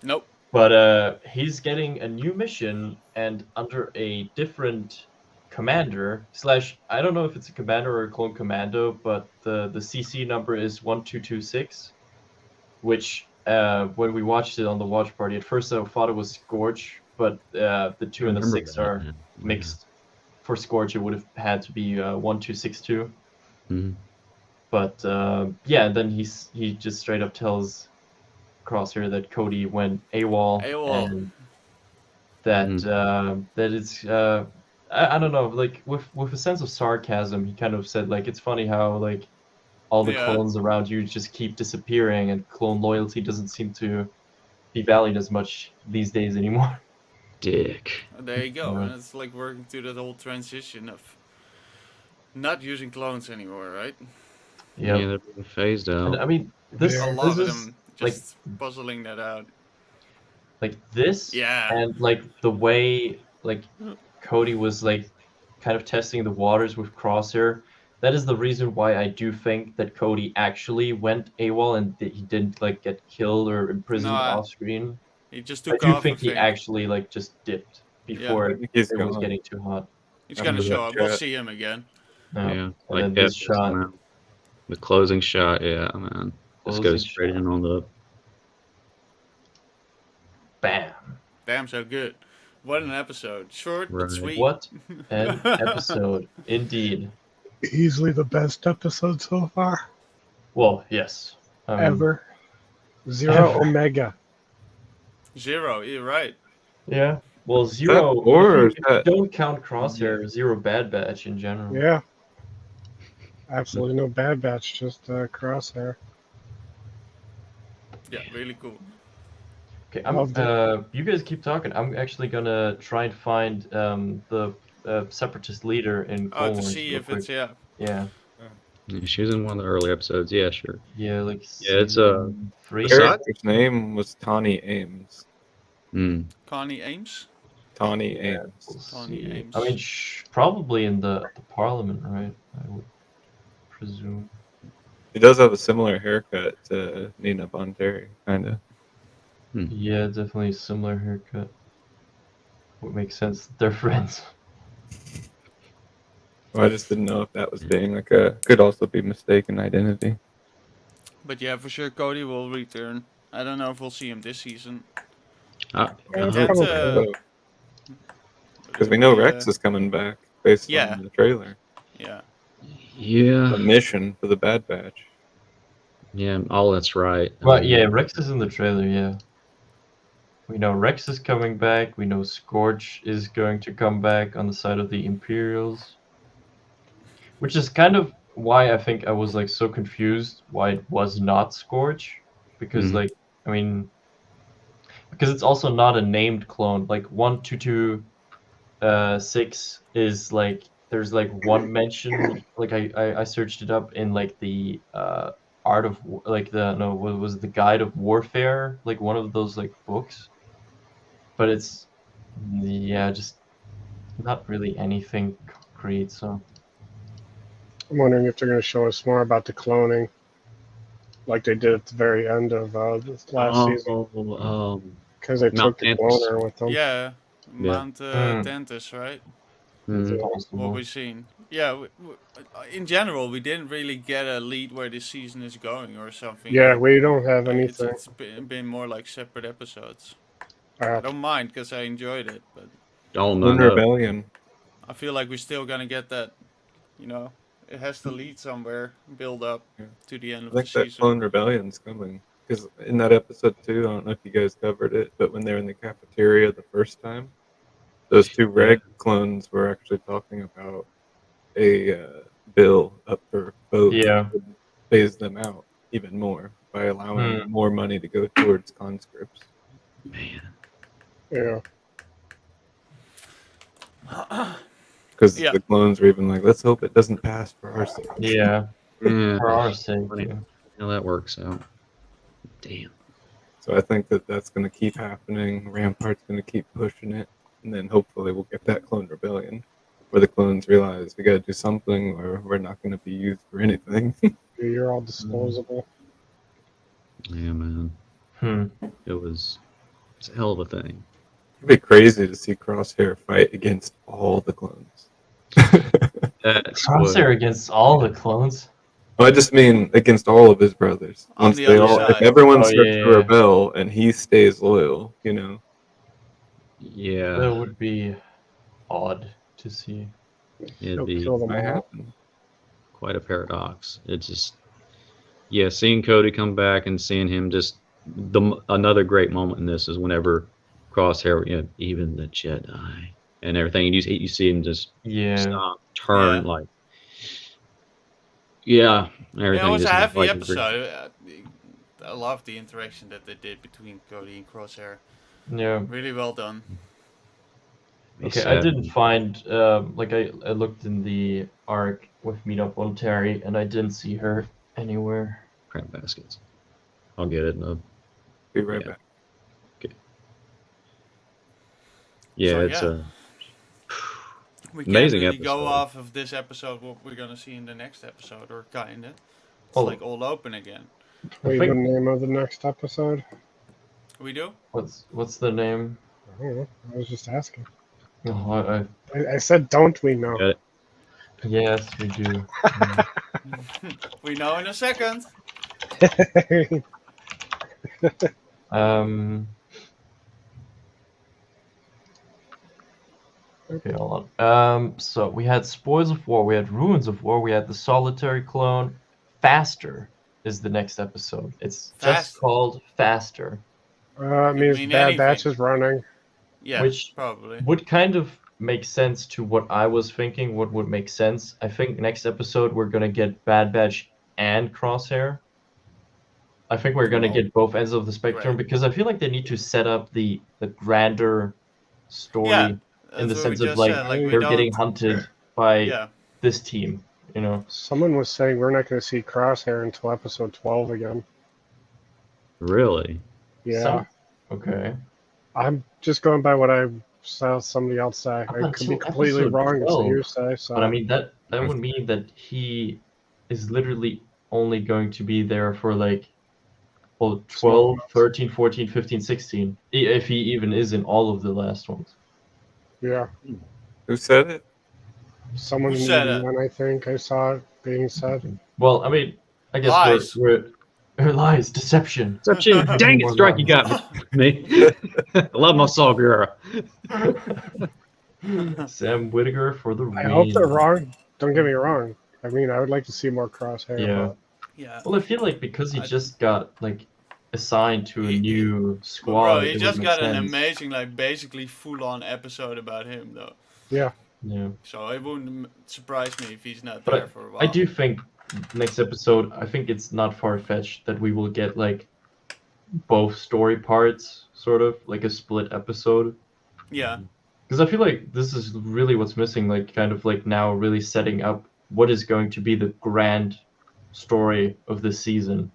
Speaker 4: nope,
Speaker 1: But he's getting a new mission and under a different commander slash I don't know if it's a commander or a clone commando, but the CC number is 1226, which when we watched it on the watch party, at first I thought it was Scorch, but the 2 and the
Speaker 2: Remember
Speaker 1: 6
Speaker 2: that,
Speaker 1: are
Speaker 2: yeah.
Speaker 1: mixed. For Scorch, it would have had to be 1262.
Speaker 2: Mhm.
Speaker 1: But yeah, then he just straight up tells Crosshair that Cody went AWOL,
Speaker 4: AWOL.
Speaker 1: and that that it's I don't know, like with a sense of sarcasm, he kind of said like it's funny how like all the
Speaker 4: Yeah.
Speaker 1: clones around you just keep disappearing, and clone loyalty doesn't seem to be valued as much these days anymore.
Speaker 2: Dick.
Speaker 4: there you go.
Speaker 1: Yeah.
Speaker 4: And it's like working through that whole transition of not using clones anymore, right?
Speaker 1: Yeah,
Speaker 2: Yeah, they're being phased
Speaker 1: and
Speaker 2: out.
Speaker 1: I mean this
Speaker 3: Yeah.
Speaker 4: A lot
Speaker 1: this
Speaker 4: of
Speaker 1: is
Speaker 4: them
Speaker 1: like-
Speaker 4: just puzzling that out.
Speaker 1: like this
Speaker 4: Yeah.
Speaker 1: and like the way like Cody was like kind of testing the waters with Crosshair. That is the reason why I do think that Cody actually went AWOL and that he didn't like get killed or imprisoned
Speaker 4: No,
Speaker 1: off screen.
Speaker 4: He just
Speaker 1: I
Speaker 4: took
Speaker 1: do
Speaker 4: off.
Speaker 1: think
Speaker 4: I
Speaker 1: he
Speaker 4: think.
Speaker 1: actually like just dipped before
Speaker 5: I think he's
Speaker 1: it was
Speaker 5: gone.
Speaker 1: getting too hot.
Speaker 4: He's
Speaker 1: I
Speaker 4: gonna
Speaker 1: remember
Speaker 4: show
Speaker 5: that
Speaker 4: up. We'll
Speaker 5: chat.
Speaker 4: see him again.
Speaker 1: No.
Speaker 2: Yeah,
Speaker 1: then
Speaker 2: like
Speaker 1: this
Speaker 2: F
Speaker 1: shot.
Speaker 2: man. The closing shot, yeah, man. Just
Speaker 1: Closing
Speaker 2: goes straight
Speaker 1: shot.
Speaker 2: in on the.
Speaker 1: Bam.
Speaker 4: Damn, so good. What an episode. Short but
Speaker 2: Right.
Speaker 4: sweet.
Speaker 1: What an episode indeed.
Speaker 3: Easily the best episode so far
Speaker 1: Well, yes.
Speaker 3: ever. Zero
Speaker 1: Ever.
Speaker 3: Omega.
Speaker 4: Zero, you're right.
Speaker 1: Yeah. Well, Zero.
Speaker 5: or
Speaker 1: if
Speaker 5: is
Speaker 1: you
Speaker 5: that-
Speaker 1: don't count Crosshair, Zero Bad Batch in general.
Speaker 3: Yeah. Absolutely no Bad Batch, just Crosshair.
Speaker 4: Yeah, really cool.
Speaker 1: Okay,
Speaker 3: Loved
Speaker 1: you guys keep talking. I'm actually gonna try and find the separatist leader in
Speaker 4: Oh,
Speaker 1: Clone
Speaker 4: to
Speaker 1: Wars
Speaker 4: see
Speaker 1: real
Speaker 4: if it's,
Speaker 1: quick.
Speaker 4: yeah.
Speaker 1: Yeah.
Speaker 2: Yeah, she was in one of the early episodes. Yeah, sure.
Speaker 1: Yeah, like
Speaker 2: Yeah, it's,
Speaker 1: season three.
Speaker 5: The
Speaker 2: Besides-
Speaker 5: character's name was Tawny Ames.
Speaker 2: Mm.
Speaker 4: Connie Ames.
Speaker 5: Tawny
Speaker 1: We'll
Speaker 5: Ames.
Speaker 4: Tawny
Speaker 1: see.
Speaker 4: Ames.
Speaker 1: I mean, probably in the Parliament, right? I would presume.
Speaker 5: He does have a similar haircut to Nina Bonteri, kind of.
Speaker 1: Yeah, definitely similar haircut. Would make sense that they're friends.
Speaker 5: Well, I just didn't know if that was being like a could also be mistaken identity.
Speaker 4: But yeah, for sure, Cody will return. I don't know if we'll see him this season.
Speaker 2: I
Speaker 3: Yeah,
Speaker 4: That's,
Speaker 3: probably.
Speaker 5: Because we know Rex is coming back based
Speaker 4: Yeah.
Speaker 5: on the trailer.
Speaker 4: Yeah.
Speaker 2: yeah,
Speaker 5: A mission for the Bad Batch.
Speaker 2: yeah. All that's right.
Speaker 1: But yeah, Rex is in the trailer, yeah. We know Rex is coming back. We know Scorch is going to come back on the side of the Imperials. Which is kind of why I think I was like so confused why it was not Scorch. Because
Speaker 2: Mhm.
Speaker 1: like, I mean, because it's also not a named clone. Like 1226 is like there's like one mention. Like I searched it up in like the art of like the no what was it, the Guide of Warfare, like one of those like books. But it's yeah, just not really anything concrete. So
Speaker 3: I'm wondering if they're going to show us more about the cloning, like they did at the very end of this last season, because they
Speaker 2: Mount
Speaker 3: took the
Speaker 2: Tantus.
Speaker 3: cloner with them.
Speaker 4: Yeah. Mount
Speaker 1: Hmm.
Speaker 4: Tantus, right?
Speaker 1: it's
Speaker 2: Mm.
Speaker 4: What
Speaker 1: possible.
Speaker 4: we've seen. Yeah. In general, we didn't really get a lead where this season is going or something.
Speaker 3: Yeah, we don't have
Speaker 4: Like,
Speaker 3: anything.
Speaker 4: it's been more like separate episodes. I don't mind because I enjoyed it, but
Speaker 2: Oh no,
Speaker 5: Moon
Speaker 2: no.
Speaker 5: Rebellion.
Speaker 4: I feel like we're still gonna get that. It has to lead somewhere, build up
Speaker 5: Yeah.
Speaker 4: to the end
Speaker 5: I
Speaker 4: of the
Speaker 5: think that
Speaker 4: season.
Speaker 5: Clone Rebellion's coming. Because in that episode too, I don't know if you guys covered it, but when they're in the cafeteria the first time, those two reg clones were actually talking about a bill up for vote
Speaker 1: Yeah.
Speaker 5: that would phase them out even more by allowing
Speaker 1: Hmm.
Speaker 5: more money to go towards conscripts.
Speaker 2: Man.
Speaker 3: Yeah,
Speaker 5: Because
Speaker 4: Yeah.
Speaker 5: the clones were even like, let's hope it doesn't pass for our sake.
Speaker 1: Yeah,
Speaker 2: Yeah.
Speaker 1: for our sake.
Speaker 2: Funny.
Speaker 1: Yeah.
Speaker 2: How that works out. Damn.
Speaker 5: So I think that that's going to keep happening. Rampart's going to keep pushing it, and then hopefully we'll get that clone rebellion, where the clones realize we got to do something, or we're not going to be used for anything.
Speaker 3: you're all disposable.
Speaker 2: Yeah, man.
Speaker 1: Hmm.
Speaker 2: It's a hell of a thing.
Speaker 5: It'd be crazy to see Crosshair fight against all the clones.
Speaker 2: That's
Speaker 1: Crosshair against all the clones.
Speaker 5: I just mean against all of his brothers.
Speaker 4: On
Speaker 5: Once
Speaker 4: the
Speaker 5: they
Speaker 4: other
Speaker 5: all,
Speaker 4: side.
Speaker 5: if everyone
Speaker 1: Oh,
Speaker 5: starts
Speaker 1: yeah,
Speaker 5: to
Speaker 1: yeah.
Speaker 5: rebel and he stays loyal, you know.
Speaker 2: Yeah,
Speaker 1: That would be odd to see.
Speaker 2: it'd
Speaker 3: He'll
Speaker 2: be
Speaker 3: kill them
Speaker 5: Might
Speaker 3: all.
Speaker 5: happen.
Speaker 2: quite a paradox. It's just, yeah, seeing Cody come back and seeing him just another great moment in this is whenever Crosshair, even the Jedi and everything, and you see him just
Speaker 1: Yeah.
Speaker 2: stop, turn,
Speaker 4: Yeah.
Speaker 2: like, yeah, everything.
Speaker 4: Yeah, it was a
Speaker 2: just,
Speaker 4: heavy
Speaker 2: like,
Speaker 4: episode. I love the interaction that they did between Cody and Crosshair.
Speaker 1: Yeah.
Speaker 4: Really well done.
Speaker 1: Okay, I didn't find like I looked in the arc with Meetup on Terry and I didn't see her anywhere.
Speaker 2: crap baskets. I'll get it. No.
Speaker 5: Be right
Speaker 2: Yeah.
Speaker 5: back.
Speaker 2: Yeah,
Speaker 4: So,
Speaker 2: it's
Speaker 4: yeah.
Speaker 2: a
Speaker 4: We
Speaker 2: Amazing
Speaker 4: can't really go
Speaker 2: episode.
Speaker 4: off of this episode what we're gonna see in the next episode, or kinda. It's
Speaker 1: Oh.
Speaker 4: like all open again.
Speaker 3: Wait,
Speaker 1: think-
Speaker 3: the name of the next episode?
Speaker 4: We do?
Speaker 1: What's the name?
Speaker 3: I don't know. I was just asking.
Speaker 1: Oh,
Speaker 3: I said, don't we know?
Speaker 2: Got it.
Speaker 1: yes, we do.
Speaker 4: We know in a second.
Speaker 1: Um. Okay, hold on. So we had Spoils of War, we had Ruins of War, we had the Solitary Clone. Faster is the next episode. It's just
Speaker 4: Faster.
Speaker 1: called Faster.
Speaker 3: It means
Speaker 4: mean
Speaker 3: Bad
Speaker 4: anything.
Speaker 3: Batch is running.
Speaker 4: Yeah,
Speaker 1: Which-
Speaker 4: probably.
Speaker 1: Would kind of make sense to what I was thinking. What would make sense? I think next episode we're gonna get Bad Batch and Crosshair. I think we're gonna
Speaker 4: Oh.
Speaker 1: get both ends of the spectrum
Speaker 4: Right.
Speaker 1: because I feel like they need to set up the grander story
Speaker 4: Yeah,
Speaker 1: in the
Speaker 4: that's what we
Speaker 1: sense of
Speaker 4: just
Speaker 1: like
Speaker 4: said, like, we
Speaker 1: they're
Speaker 4: don't-
Speaker 1: getting hunted by
Speaker 4: Yeah,
Speaker 1: this team, you know.
Speaker 3: Someone was saying we're not going to see Crosshair until episode 12 again.
Speaker 2: Really?
Speaker 3: Yeah.
Speaker 1: Okay.
Speaker 3: I'm just going by what I saw somebody else say.
Speaker 1: Up
Speaker 3: I could
Speaker 1: until
Speaker 3: be completely
Speaker 1: episode
Speaker 3: wrong. It's a
Speaker 1: 12.
Speaker 3: hearsay. So.
Speaker 1: But I mean, that would mean that he is literally only going to be there for like, well, 12, 13, 14, 15, 16. If he even is in all of the last ones.
Speaker 3: Yeah.
Speaker 5: Who said it?
Speaker 3: Someone
Speaker 4: Who
Speaker 3: in
Speaker 4: said
Speaker 3: the
Speaker 4: it?
Speaker 3: UN, I think I saw it being said.
Speaker 1: Well, I mean, I guess
Speaker 4: Lies.
Speaker 1: we're lies, deception.
Speaker 2: Deception. Dang it, Strike, you got me. I love my Saw Gerrera.
Speaker 1: Sam Whittaker for the
Speaker 3: I hope they're
Speaker 1: win.
Speaker 3: wrong. Don't get me wrong. I mean, I would like to see more Crosshair.
Speaker 1: Yeah.
Speaker 4: Yeah.
Speaker 1: Well, I feel like because he
Speaker 4: I-
Speaker 1: just got like assigned to a
Speaker 4: He-
Speaker 1: new
Speaker 4: But
Speaker 1: squad.
Speaker 4: bro,
Speaker 1: it
Speaker 4: he
Speaker 1: would
Speaker 4: just
Speaker 1: make
Speaker 4: got an
Speaker 1: sense.
Speaker 4: amazing, like, basically full-on episode about him, though.
Speaker 3: Yeah.
Speaker 1: Yeah.
Speaker 4: So it wouldn't surprise me if he's not
Speaker 1: But
Speaker 4: there for a while.
Speaker 1: I do think next episode, I think it's not far-fetched that we will get like both story parts, sort of like a split episode.
Speaker 4: Yeah.
Speaker 1: Because I feel like this is really what's missing, like kind of like now really setting up what is going to be the grand story of this season.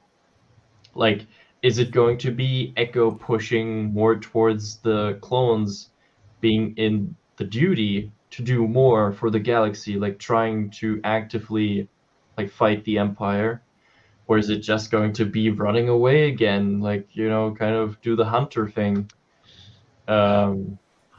Speaker 1: Like, is it going to be Echo pushing more towards the clones being in the duty to do more for the galaxy, like trying to actively like fight the Empire? Or is it just going to be running away again, like, you know, kind of do the hunter thing?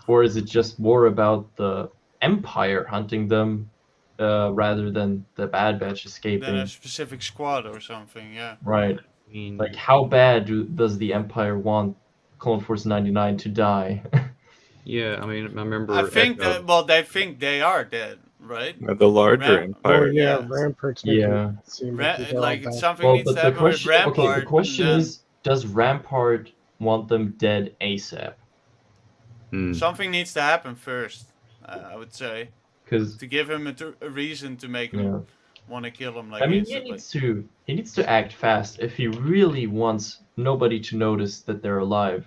Speaker 1: Or is it just more about the Empire hunting them rather than the Bad Batch escaping?
Speaker 4: Then a specific squad or something, yeah.
Speaker 1: Right.
Speaker 2: I mean,
Speaker 1: Like, how bad does the Empire want Clone Force 99 to die?
Speaker 2: yeah, I mean, I remember.
Speaker 4: I think
Speaker 2: Echo-
Speaker 4: that, well, they think they are dead, right?
Speaker 5: The larger
Speaker 4: Ram-
Speaker 3: Oh,
Speaker 5: empire.
Speaker 3: yeah.
Speaker 4: Yeah.
Speaker 3: Rampart's making
Speaker 1: Yeah.
Speaker 3: it seem like, they're all
Speaker 4: Like,
Speaker 3: bad.
Speaker 4: something
Speaker 1: Well,
Speaker 4: needs
Speaker 1: but
Speaker 4: to
Speaker 1: the
Speaker 4: happen with
Speaker 1: question,
Speaker 4: Rampart.
Speaker 1: okay, the question
Speaker 4: and then
Speaker 1: is, does Rampart want them dead ASAP?
Speaker 2: Hmm.
Speaker 4: something needs to happen first, I would say.
Speaker 1: Because,
Speaker 4: To give him a reason to make him
Speaker 1: yeah.
Speaker 4: want to kill him, like,
Speaker 1: I mean, he
Speaker 4: instantly.
Speaker 1: needs to act fast if he really wants nobody to notice that they're alive.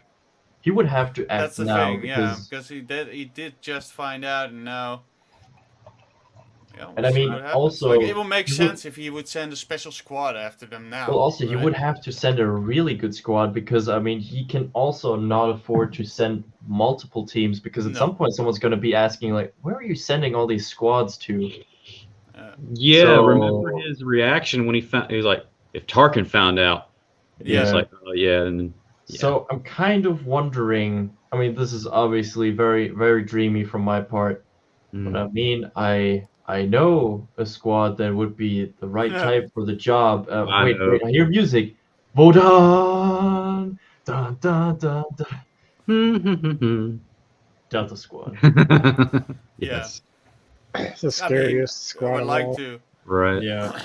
Speaker 1: He would have to act
Speaker 4: That's the
Speaker 1: now
Speaker 4: thing, yeah,
Speaker 1: because,
Speaker 4: because he did just find out, and now. Yeah,
Speaker 1: And I
Speaker 4: we'll see
Speaker 1: mean,
Speaker 4: what happens.
Speaker 1: also,
Speaker 4: like, it will make
Speaker 1: he would-
Speaker 4: sense if he would send a special squad after them now.
Speaker 1: well, also he
Speaker 4: right?
Speaker 1: would have to send a really good squad because I mean he can also not afford to send multiple teams because at
Speaker 4: No.
Speaker 1: some point someone's going to be asking like, where are you sending all these squads to?
Speaker 2: Yeah,
Speaker 1: So-
Speaker 2: remember his reaction when he was like, if Tarkin found out, he was
Speaker 1: Yeah.
Speaker 2: like, oh, yeah, and yeah.
Speaker 1: So I'm kind of wondering. I mean, this is obviously very very dreamy from my part,
Speaker 2: Mm.
Speaker 1: but I mean I know a squad that would be the right type for the job.
Speaker 2: I
Speaker 1: Wait,
Speaker 2: know.
Speaker 1: wait, I hear music. Vodan! Dun, dun, dun, dun. Delta Squad.
Speaker 2: Yes.
Speaker 3: It's the scariest
Speaker 4: I
Speaker 3: squad
Speaker 4: would
Speaker 3: of
Speaker 4: like
Speaker 3: all.
Speaker 4: to.
Speaker 2: Right.
Speaker 1: Yeah.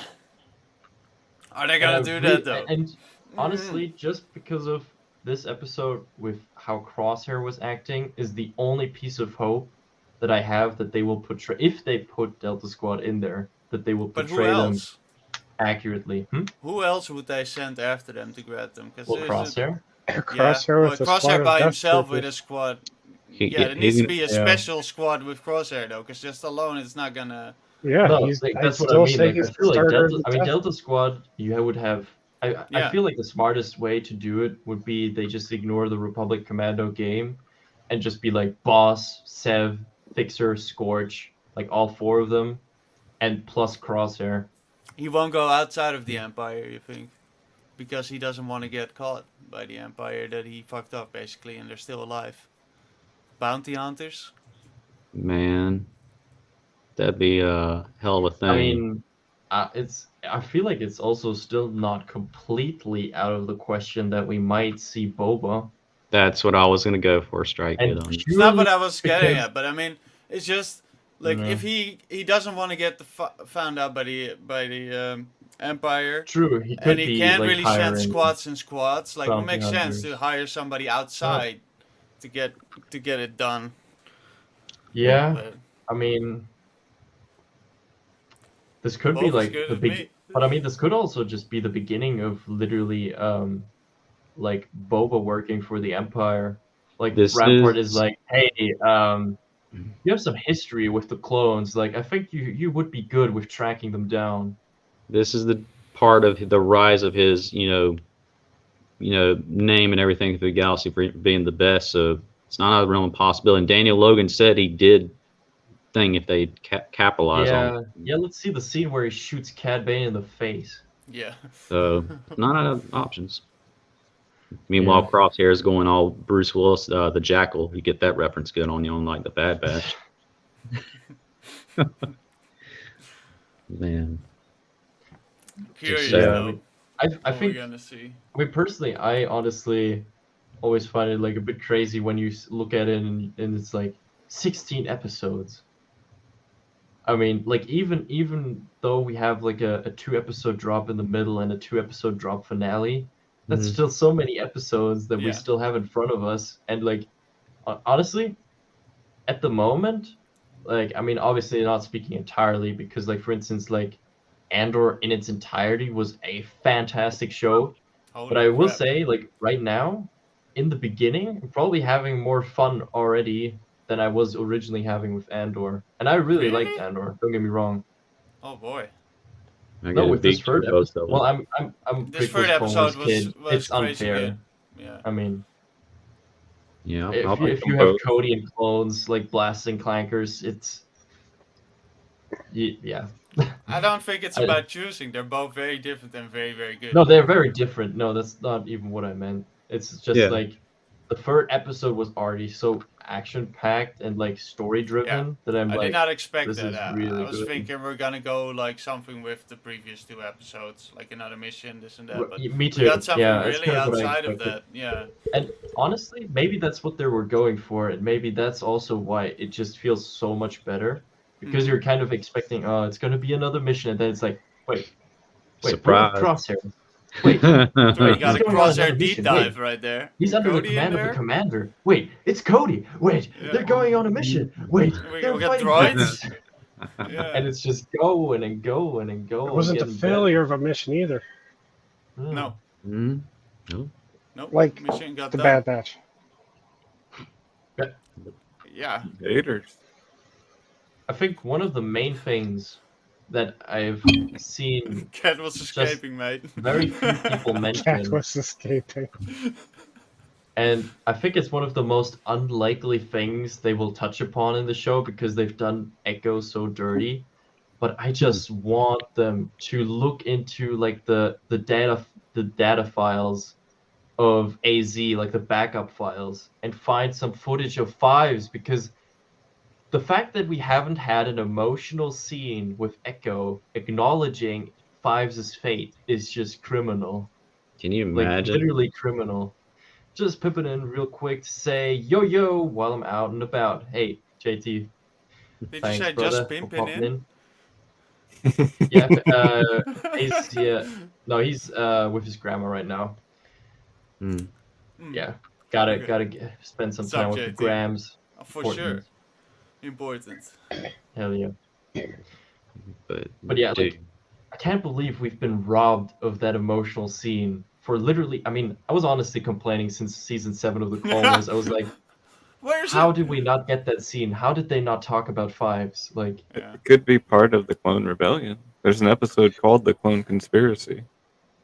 Speaker 4: Are they gonna do that though?
Speaker 1: And honestly, just because of this episode with how Crosshair was acting is the only piece of hope that I have that they will portray, if they put Delta Squad in there, that they will
Speaker 4: But who
Speaker 1: portray them
Speaker 4: else?
Speaker 1: accurately.
Speaker 4: Who else would they send after them to grab them? Cause
Speaker 1: Well,
Speaker 4: there's
Speaker 1: Crosshair.
Speaker 3: Crosshair with a squad
Speaker 4: Crosshair
Speaker 3: of
Speaker 4: by
Speaker 3: Death
Speaker 4: himself with a
Speaker 3: Troopers.
Speaker 4: squad.
Speaker 2: He-
Speaker 4: Yeah, there needs to
Speaker 2: he's-
Speaker 4: be a
Speaker 1: Yeah.
Speaker 4: special squad with Crosshair though, because just alone it's not gonna.
Speaker 3: Yeah,
Speaker 1: No,
Speaker 3: he's,
Speaker 1: like,
Speaker 3: I'd
Speaker 1: that's what I
Speaker 3: still
Speaker 1: mean.
Speaker 3: say
Speaker 1: Like, I
Speaker 3: he's the
Speaker 1: feel like
Speaker 3: starter of
Speaker 1: Delta,
Speaker 3: the
Speaker 1: I mean,
Speaker 3: Death-
Speaker 1: Delta Squad, you would have. I
Speaker 4: Yeah.
Speaker 1: feel like the smartest way to do it would be they just ignore the Republic Commando game, and just be like Boss, Sev, Fixer, Scorch, like all four of them, and plus Crosshair.
Speaker 4: He won't go outside of the Empire, you think? Because he doesn't want to get caught by the Empire that he fucked up basically, and they're still alive. Bounty hunters.
Speaker 2: Man, that'd be a hell of a thing.
Speaker 1: I mean, it's. I feel like it's also still not completely out of the question that we might see Boba.
Speaker 2: That's what I was gonna go for. Strike
Speaker 1: And
Speaker 2: it on.
Speaker 4: It's not what I was getting
Speaker 1: because-
Speaker 4: at, but I mean, it's just like
Speaker 1: No.
Speaker 4: if he doesn't want to get found out by the Empire,
Speaker 1: True, he could
Speaker 4: and he
Speaker 1: be
Speaker 4: can't
Speaker 1: like
Speaker 4: really
Speaker 1: hiring.
Speaker 4: send squads and squads. Like, it
Speaker 1: bounty
Speaker 4: makes sense
Speaker 1: hunters.
Speaker 4: to hire somebody outside to get it done.
Speaker 1: Yeah,
Speaker 4: But
Speaker 1: I mean, this could be
Speaker 4: both is
Speaker 1: like
Speaker 4: good
Speaker 1: the
Speaker 4: with
Speaker 1: big.
Speaker 4: me.
Speaker 1: But I mean, this could also just be the beginning of literally, like Boba working for the Empire. Like
Speaker 2: This
Speaker 1: Rampart
Speaker 2: is-
Speaker 1: is like, hey, you have some history with the clones. Like I think you would be good with tracking them down.
Speaker 2: This is the part of the rise of his, name and everything through the galaxy for being the best. So it's not a real impossibility. And Daniel Logan said he did thing if they capitalize on
Speaker 1: Yeah,
Speaker 2: it.
Speaker 1: yeah. Let's see the scene where he shoots Cad Bane in the face.
Speaker 4: Yeah.
Speaker 2: So not out of options. Meanwhile,
Speaker 1: Yeah.
Speaker 2: Crosshair is going all Bruce Willis, the Jackal. You get that reference good on you on like the Bad Batch. Man,
Speaker 4: Curious
Speaker 2: sad.
Speaker 4: though.
Speaker 1: I
Speaker 4: What we're
Speaker 1: think.
Speaker 4: gonna see.
Speaker 1: I mean, personally, I honestly always find it like a bit crazy when you look at it and it's like 16 episodes. I mean, like even though we have like a 2 episode drop in the middle and a 2 episode drop finale, that's
Speaker 2: Mhm.
Speaker 1: still so many episodes that we
Speaker 4: Yeah.
Speaker 1: still have in front of us. And like honestly, at the moment, like I mean, obviously not speaking entirely because like for instance, like Andor in its entirety was a fantastic show.
Speaker 4: Holy
Speaker 1: But I will
Speaker 4: crap.
Speaker 1: say, like right now, in the beginning, I'm probably having more fun already than I was originally having with Andor. And I really liked
Speaker 4: Really?
Speaker 1: Andor. Don't get me wrong.
Speaker 4: Oh boy.
Speaker 2: I
Speaker 1: No,
Speaker 2: get a
Speaker 1: with this
Speaker 2: big
Speaker 1: third
Speaker 2: to both
Speaker 1: episode.
Speaker 2: of
Speaker 1: Well,
Speaker 2: them.
Speaker 1: I'm a
Speaker 4: This
Speaker 1: prequels
Speaker 4: third
Speaker 1: Clone Wars
Speaker 4: episode was
Speaker 1: kid.
Speaker 4: was
Speaker 1: It's
Speaker 4: crazy
Speaker 1: unfair.
Speaker 4: good. Yeah.
Speaker 1: I mean,
Speaker 2: Yeah,
Speaker 1: if
Speaker 2: I'll
Speaker 1: you,
Speaker 2: like
Speaker 1: if
Speaker 2: them
Speaker 1: you have
Speaker 2: both.
Speaker 1: Cody and clones like blasting clankers, it's yeah.
Speaker 4: I don't think it's
Speaker 1: I-
Speaker 4: about choosing. They're both very different and very, very good.
Speaker 1: No, they're very different. No, that's not even what I meant. It's just
Speaker 2: Yeah.
Speaker 1: like the third episode was already so action packed and like story driven that I'm
Speaker 4: I
Speaker 1: like,
Speaker 4: did not expect
Speaker 1: this
Speaker 4: that.
Speaker 1: is
Speaker 4: I
Speaker 1: really
Speaker 4: was
Speaker 1: good.
Speaker 4: thinking we're gonna go like something with the previous 2 episodes, like another mission, this and that. But
Speaker 1: Me
Speaker 4: we
Speaker 1: too.
Speaker 4: got something
Speaker 1: Yeah, that's
Speaker 4: really
Speaker 1: kind of what I
Speaker 4: outside of
Speaker 1: expected.
Speaker 4: that. Yeah.
Speaker 1: And honestly, maybe that's what they were going for, and maybe that's also why it just feels so much better because
Speaker 4: Mhm.
Speaker 1: you're kind of expecting, oh, it's gonna be another mission, and then it's like, wait, we have
Speaker 2: Surprise.
Speaker 1: Crosshair. Wait,
Speaker 4: So you
Speaker 1: He's
Speaker 4: got a
Speaker 1: going on another
Speaker 4: crosshair deep
Speaker 1: mission.
Speaker 4: dive
Speaker 1: Wait.
Speaker 4: right there.
Speaker 1: he's under
Speaker 4: Cody
Speaker 1: the command
Speaker 4: in
Speaker 1: of the
Speaker 4: there?
Speaker 1: commander. Wait, it's Cody. Wait,
Speaker 4: Yeah.
Speaker 1: they're going on a mission. Wait,
Speaker 4: We
Speaker 1: they're
Speaker 4: got
Speaker 1: fighting
Speaker 4: droids?
Speaker 1: droids.
Speaker 4: Yeah.
Speaker 1: And it's just going and going and going.
Speaker 3: It wasn't a
Speaker 1: getting better.
Speaker 3: failure of a mission either.
Speaker 4: No.
Speaker 2: Mhm.
Speaker 4: Nope.
Speaker 3: Like
Speaker 4: Mission got
Speaker 3: The
Speaker 4: done.
Speaker 3: Bad Batch.
Speaker 4: Yeah.
Speaker 5: Haters.
Speaker 1: I think one of the main things that I've seen
Speaker 4: Cat was
Speaker 1: Just
Speaker 4: escaping, mate.
Speaker 1: very few people
Speaker 3: Cat
Speaker 1: mention,
Speaker 3: was escaping.
Speaker 1: and I think it's one of the most unlikely things they will touch upon in the show because they've done Echo so dirty. But I just want them to look into like the data files of AZ, like the backup files, and find some footage of Fives because the fact that we haven't had an emotional scene with Echo acknowledging Fives' fate is just criminal.
Speaker 2: Can you
Speaker 1: Like
Speaker 2: imagine?
Speaker 1: literally criminal. Just pip it in real quick to say yo yo while I'm out and about. Hey, JT,
Speaker 4: Did you
Speaker 1: thanks,
Speaker 4: say
Speaker 1: brother,
Speaker 4: just
Speaker 1: for
Speaker 4: pimping
Speaker 1: popping
Speaker 4: in?
Speaker 1: Yeah, he's with his grandma right now.
Speaker 2: Hmm.
Speaker 4: Mm,
Speaker 1: Yeah,
Speaker 4: Okay.
Speaker 1: gotta spend some time with the
Speaker 4: Subject,
Speaker 1: Grams.
Speaker 4: For
Speaker 1: Important.
Speaker 4: sure. Important.
Speaker 1: Hell yeah.
Speaker 2: But
Speaker 1: yeah,
Speaker 2: dude,
Speaker 1: like, I can't believe we've been robbed of that emotional scene for literally. I mean, I was honestly complaining since season 7 of the Clone Wars. I was like,
Speaker 4: Where's
Speaker 1: how
Speaker 4: it?
Speaker 1: did we not get that scene? How did they not talk about Fives? Like,
Speaker 4: Yeah.
Speaker 5: It could be part of the Clone Rebellion. There's an episode called The Clone Conspiracy.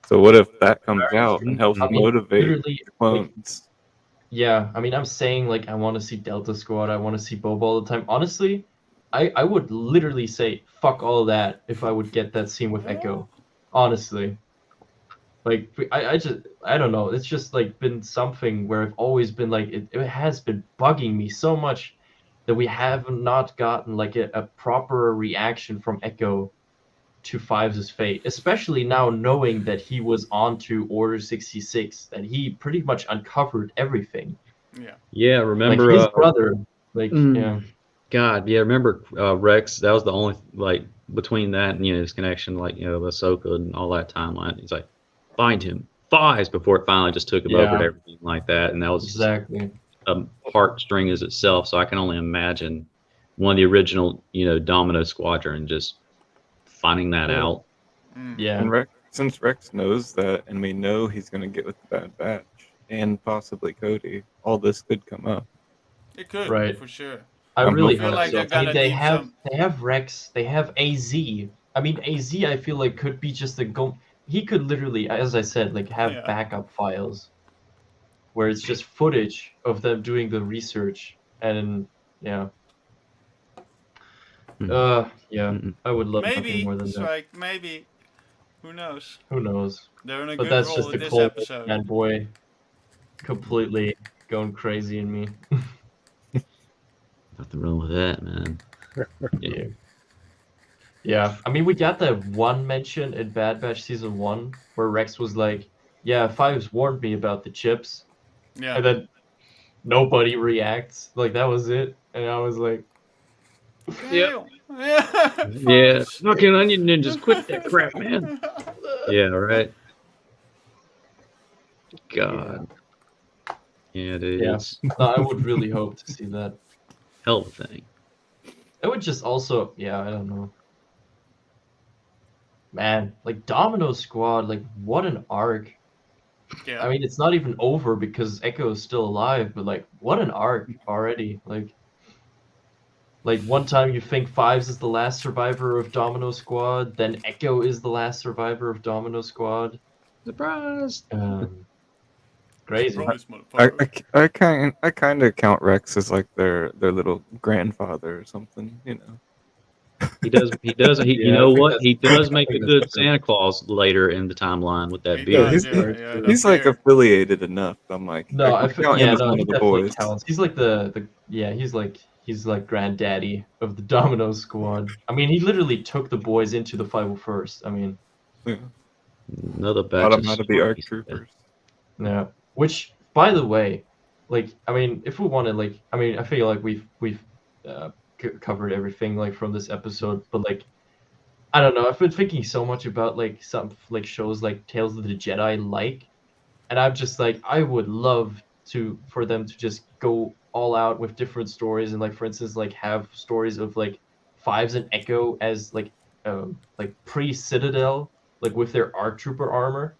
Speaker 5: So what if that comes out and helps
Speaker 1: I mean,
Speaker 5: motivate
Speaker 1: literally,
Speaker 5: the clones?
Speaker 1: yeah. I mean, I'm saying like I want to see Delta Squad. I want to see Boba all the time. Honestly, I would literally say fuck all that if I would get that scene with Echo. Honestly. Like I don't know. It's just like been something where I've always been like it has been bugging me so much that we have not gotten like a proper reaction from Echo to Fives' fate, especially now knowing that he was on to Order 66, that he pretty much uncovered everything.
Speaker 4: Yeah.
Speaker 2: yeah,
Speaker 1: Like
Speaker 2: remember
Speaker 1: his brother, like
Speaker 2: Mm.
Speaker 1: yeah.
Speaker 2: God, yeah, remember Rex? That was the only like between that and his connection, like Ahsoka and all that timeline. He's like, find him, Fives, before it finally just took him over
Speaker 1: Yeah.
Speaker 2: and everything like that, and that was
Speaker 1: Exactly.
Speaker 2: a heartstring as itself. So I can only imagine one of the original, Domino Squadron just finding that
Speaker 1: Yeah.
Speaker 2: out.
Speaker 4: Mm.
Speaker 1: Yeah.
Speaker 5: And since Rex knows that, and we know he's going to get with the Bad Batch and possibly Cody, all this could come up.
Speaker 4: It could,
Speaker 1: Right.
Speaker 4: for sure.
Speaker 1: I
Speaker 5: I'm
Speaker 1: really
Speaker 5: hoping
Speaker 1: hope
Speaker 4: like
Speaker 1: so.
Speaker 4: they're
Speaker 1: I mean,
Speaker 4: gonna
Speaker 1: they
Speaker 4: do
Speaker 1: have
Speaker 4: some-
Speaker 1: they have Rex, they have AZ. I mean, AZ, I feel like could be just a go. He could literally, as I said, like have
Speaker 4: Yeah.
Speaker 1: backup files where it's just footage of them doing the research, and yeah, yeah,
Speaker 2: Mm-mm.
Speaker 1: I would love nothing
Speaker 4: Maybe
Speaker 1: more than that.
Speaker 4: Strike. Maybe. Who knows?
Speaker 1: Who knows?
Speaker 4: They're in a
Speaker 1: But
Speaker 4: good
Speaker 1: that's
Speaker 4: role
Speaker 1: just
Speaker 4: in
Speaker 1: the
Speaker 4: this
Speaker 1: cold
Speaker 4: episode.
Speaker 1: fanboy completely going crazy in me.
Speaker 2: Nothing wrong with that, man.
Speaker 1: Yeah. Yeah, I mean, we got that one mention in Bad Batch season 1 where Rex was like, "Yeah, Fives warned me about the chips,"
Speaker 4: Yeah.
Speaker 1: and then nobody reacts. Like that was it, and I was like,
Speaker 2: Yep.
Speaker 4: Damn. Yeah.
Speaker 2: Yeah, fucking onion ninjas, quit that crap, man. Yeah, right. God. Yeah, dude,
Speaker 1: Yeah.
Speaker 2: it's
Speaker 1: No, I would really hope to see that.
Speaker 2: hell of a thing.
Speaker 1: It would just also, yeah, I don't know. Man, like Domino Squad, like what an arc.
Speaker 4: Yeah.
Speaker 1: I mean, it's not even over because Echo is still alive, but like, what an arc already. Like one time you think Fives is the last survivor of Domino Squad, then Echo is the last survivor of Domino Squad.
Speaker 2: Surprise!
Speaker 1: Crazy.
Speaker 4: Surprise, motherfucker.
Speaker 5: I kind of count Rex as like their little grandfather or something, you know.
Speaker 2: He does.
Speaker 1: Yeah,
Speaker 2: You
Speaker 1: I
Speaker 2: know
Speaker 1: think
Speaker 2: what?
Speaker 1: that's-
Speaker 2: He does
Speaker 1: I
Speaker 2: make a
Speaker 1: think
Speaker 2: good
Speaker 1: that's fair.
Speaker 2: Santa Claus later in the timeline with that
Speaker 4: He
Speaker 2: beard.
Speaker 4: does,
Speaker 5: he's-
Speaker 4: yeah, that
Speaker 5: He's like
Speaker 4: beard.
Speaker 5: affiliated enough. I'm like,
Speaker 1: No,
Speaker 5: I
Speaker 1: I
Speaker 5: can
Speaker 1: feel,
Speaker 5: count him
Speaker 1: yeah,
Speaker 5: as
Speaker 1: no,
Speaker 5: one
Speaker 1: he
Speaker 5: of the
Speaker 1: definitely
Speaker 5: boys.
Speaker 1: counts. He's like the yeah, he's like granddaddy of the Domino Squad. I mean, he literally took the boys into the 501st. I mean,
Speaker 5: Yeah.
Speaker 2: Another batch
Speaker 5: Taught
Speaker 2: of
Speaker 5: him how to be ARC
Speaker 2: stories.
Speaker 5: troopers.
Speaker 1: yeah. Which, by the way, like, I mean, if we wanted, like, I mean, I feel like we've covered everything like from this episode, but like, I don't know. I've been thinking so much about like some like shows like Tales of the Jedi, like, and I'm just like, I would love for them to just go all out with different stories and like, for instance, like have stories of like Fives and Echo as like pre-Citadel, like with their ARC Trooper armor,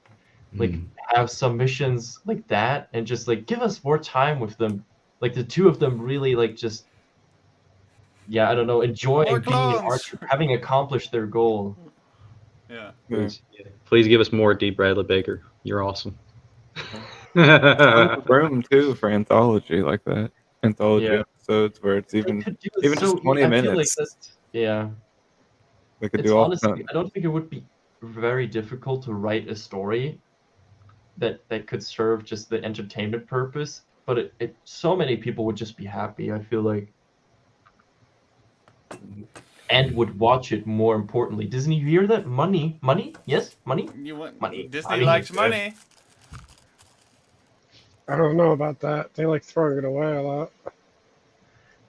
Speaker 1: like have some missions like that, and just like give us more time with them, like the two of them really like just. Yeah, I don't know, enjoying
Speaker 4: More
Speaker 1: being an
Speaker 4: clones.
Speaker 1: archer, having accomplished their goal.
Speaker 4: Yeah.
Speaker 2: Please give us more D. Bradley Baker. You're awesome.
Speaker 5: Room too for anthology like that. Anthology
Speaker 1: Yeah.
Speaker 5: episodes where it's
Speaker 1: They
Speaker 5: even
Speaker 1: could do it
Speaker 5: even just
Speaker 1: so
Speaker 5: 20
Speaker 1: I feel like
Speaker 5: minutes.
Speaker 1: that's, yeah,
Speaker 5: they could
Speaker 1: it's
Speaker 5: do all
Speaker 1: honestly, I don't think it would be very difficult to write a story that could serve just the entertainment purpose, but it so many people would just be happy, I feel like. And would watch it, more importantly. Disney, you hear that? Money? Yes? Money?
Speaker 4: You want
Speaker 1: Money.
Speaker 4: Disney
Speaker 1: Money.
Speaker 4: likes money.
Speaker 3: I don't know about that. They like throwing it away a lot.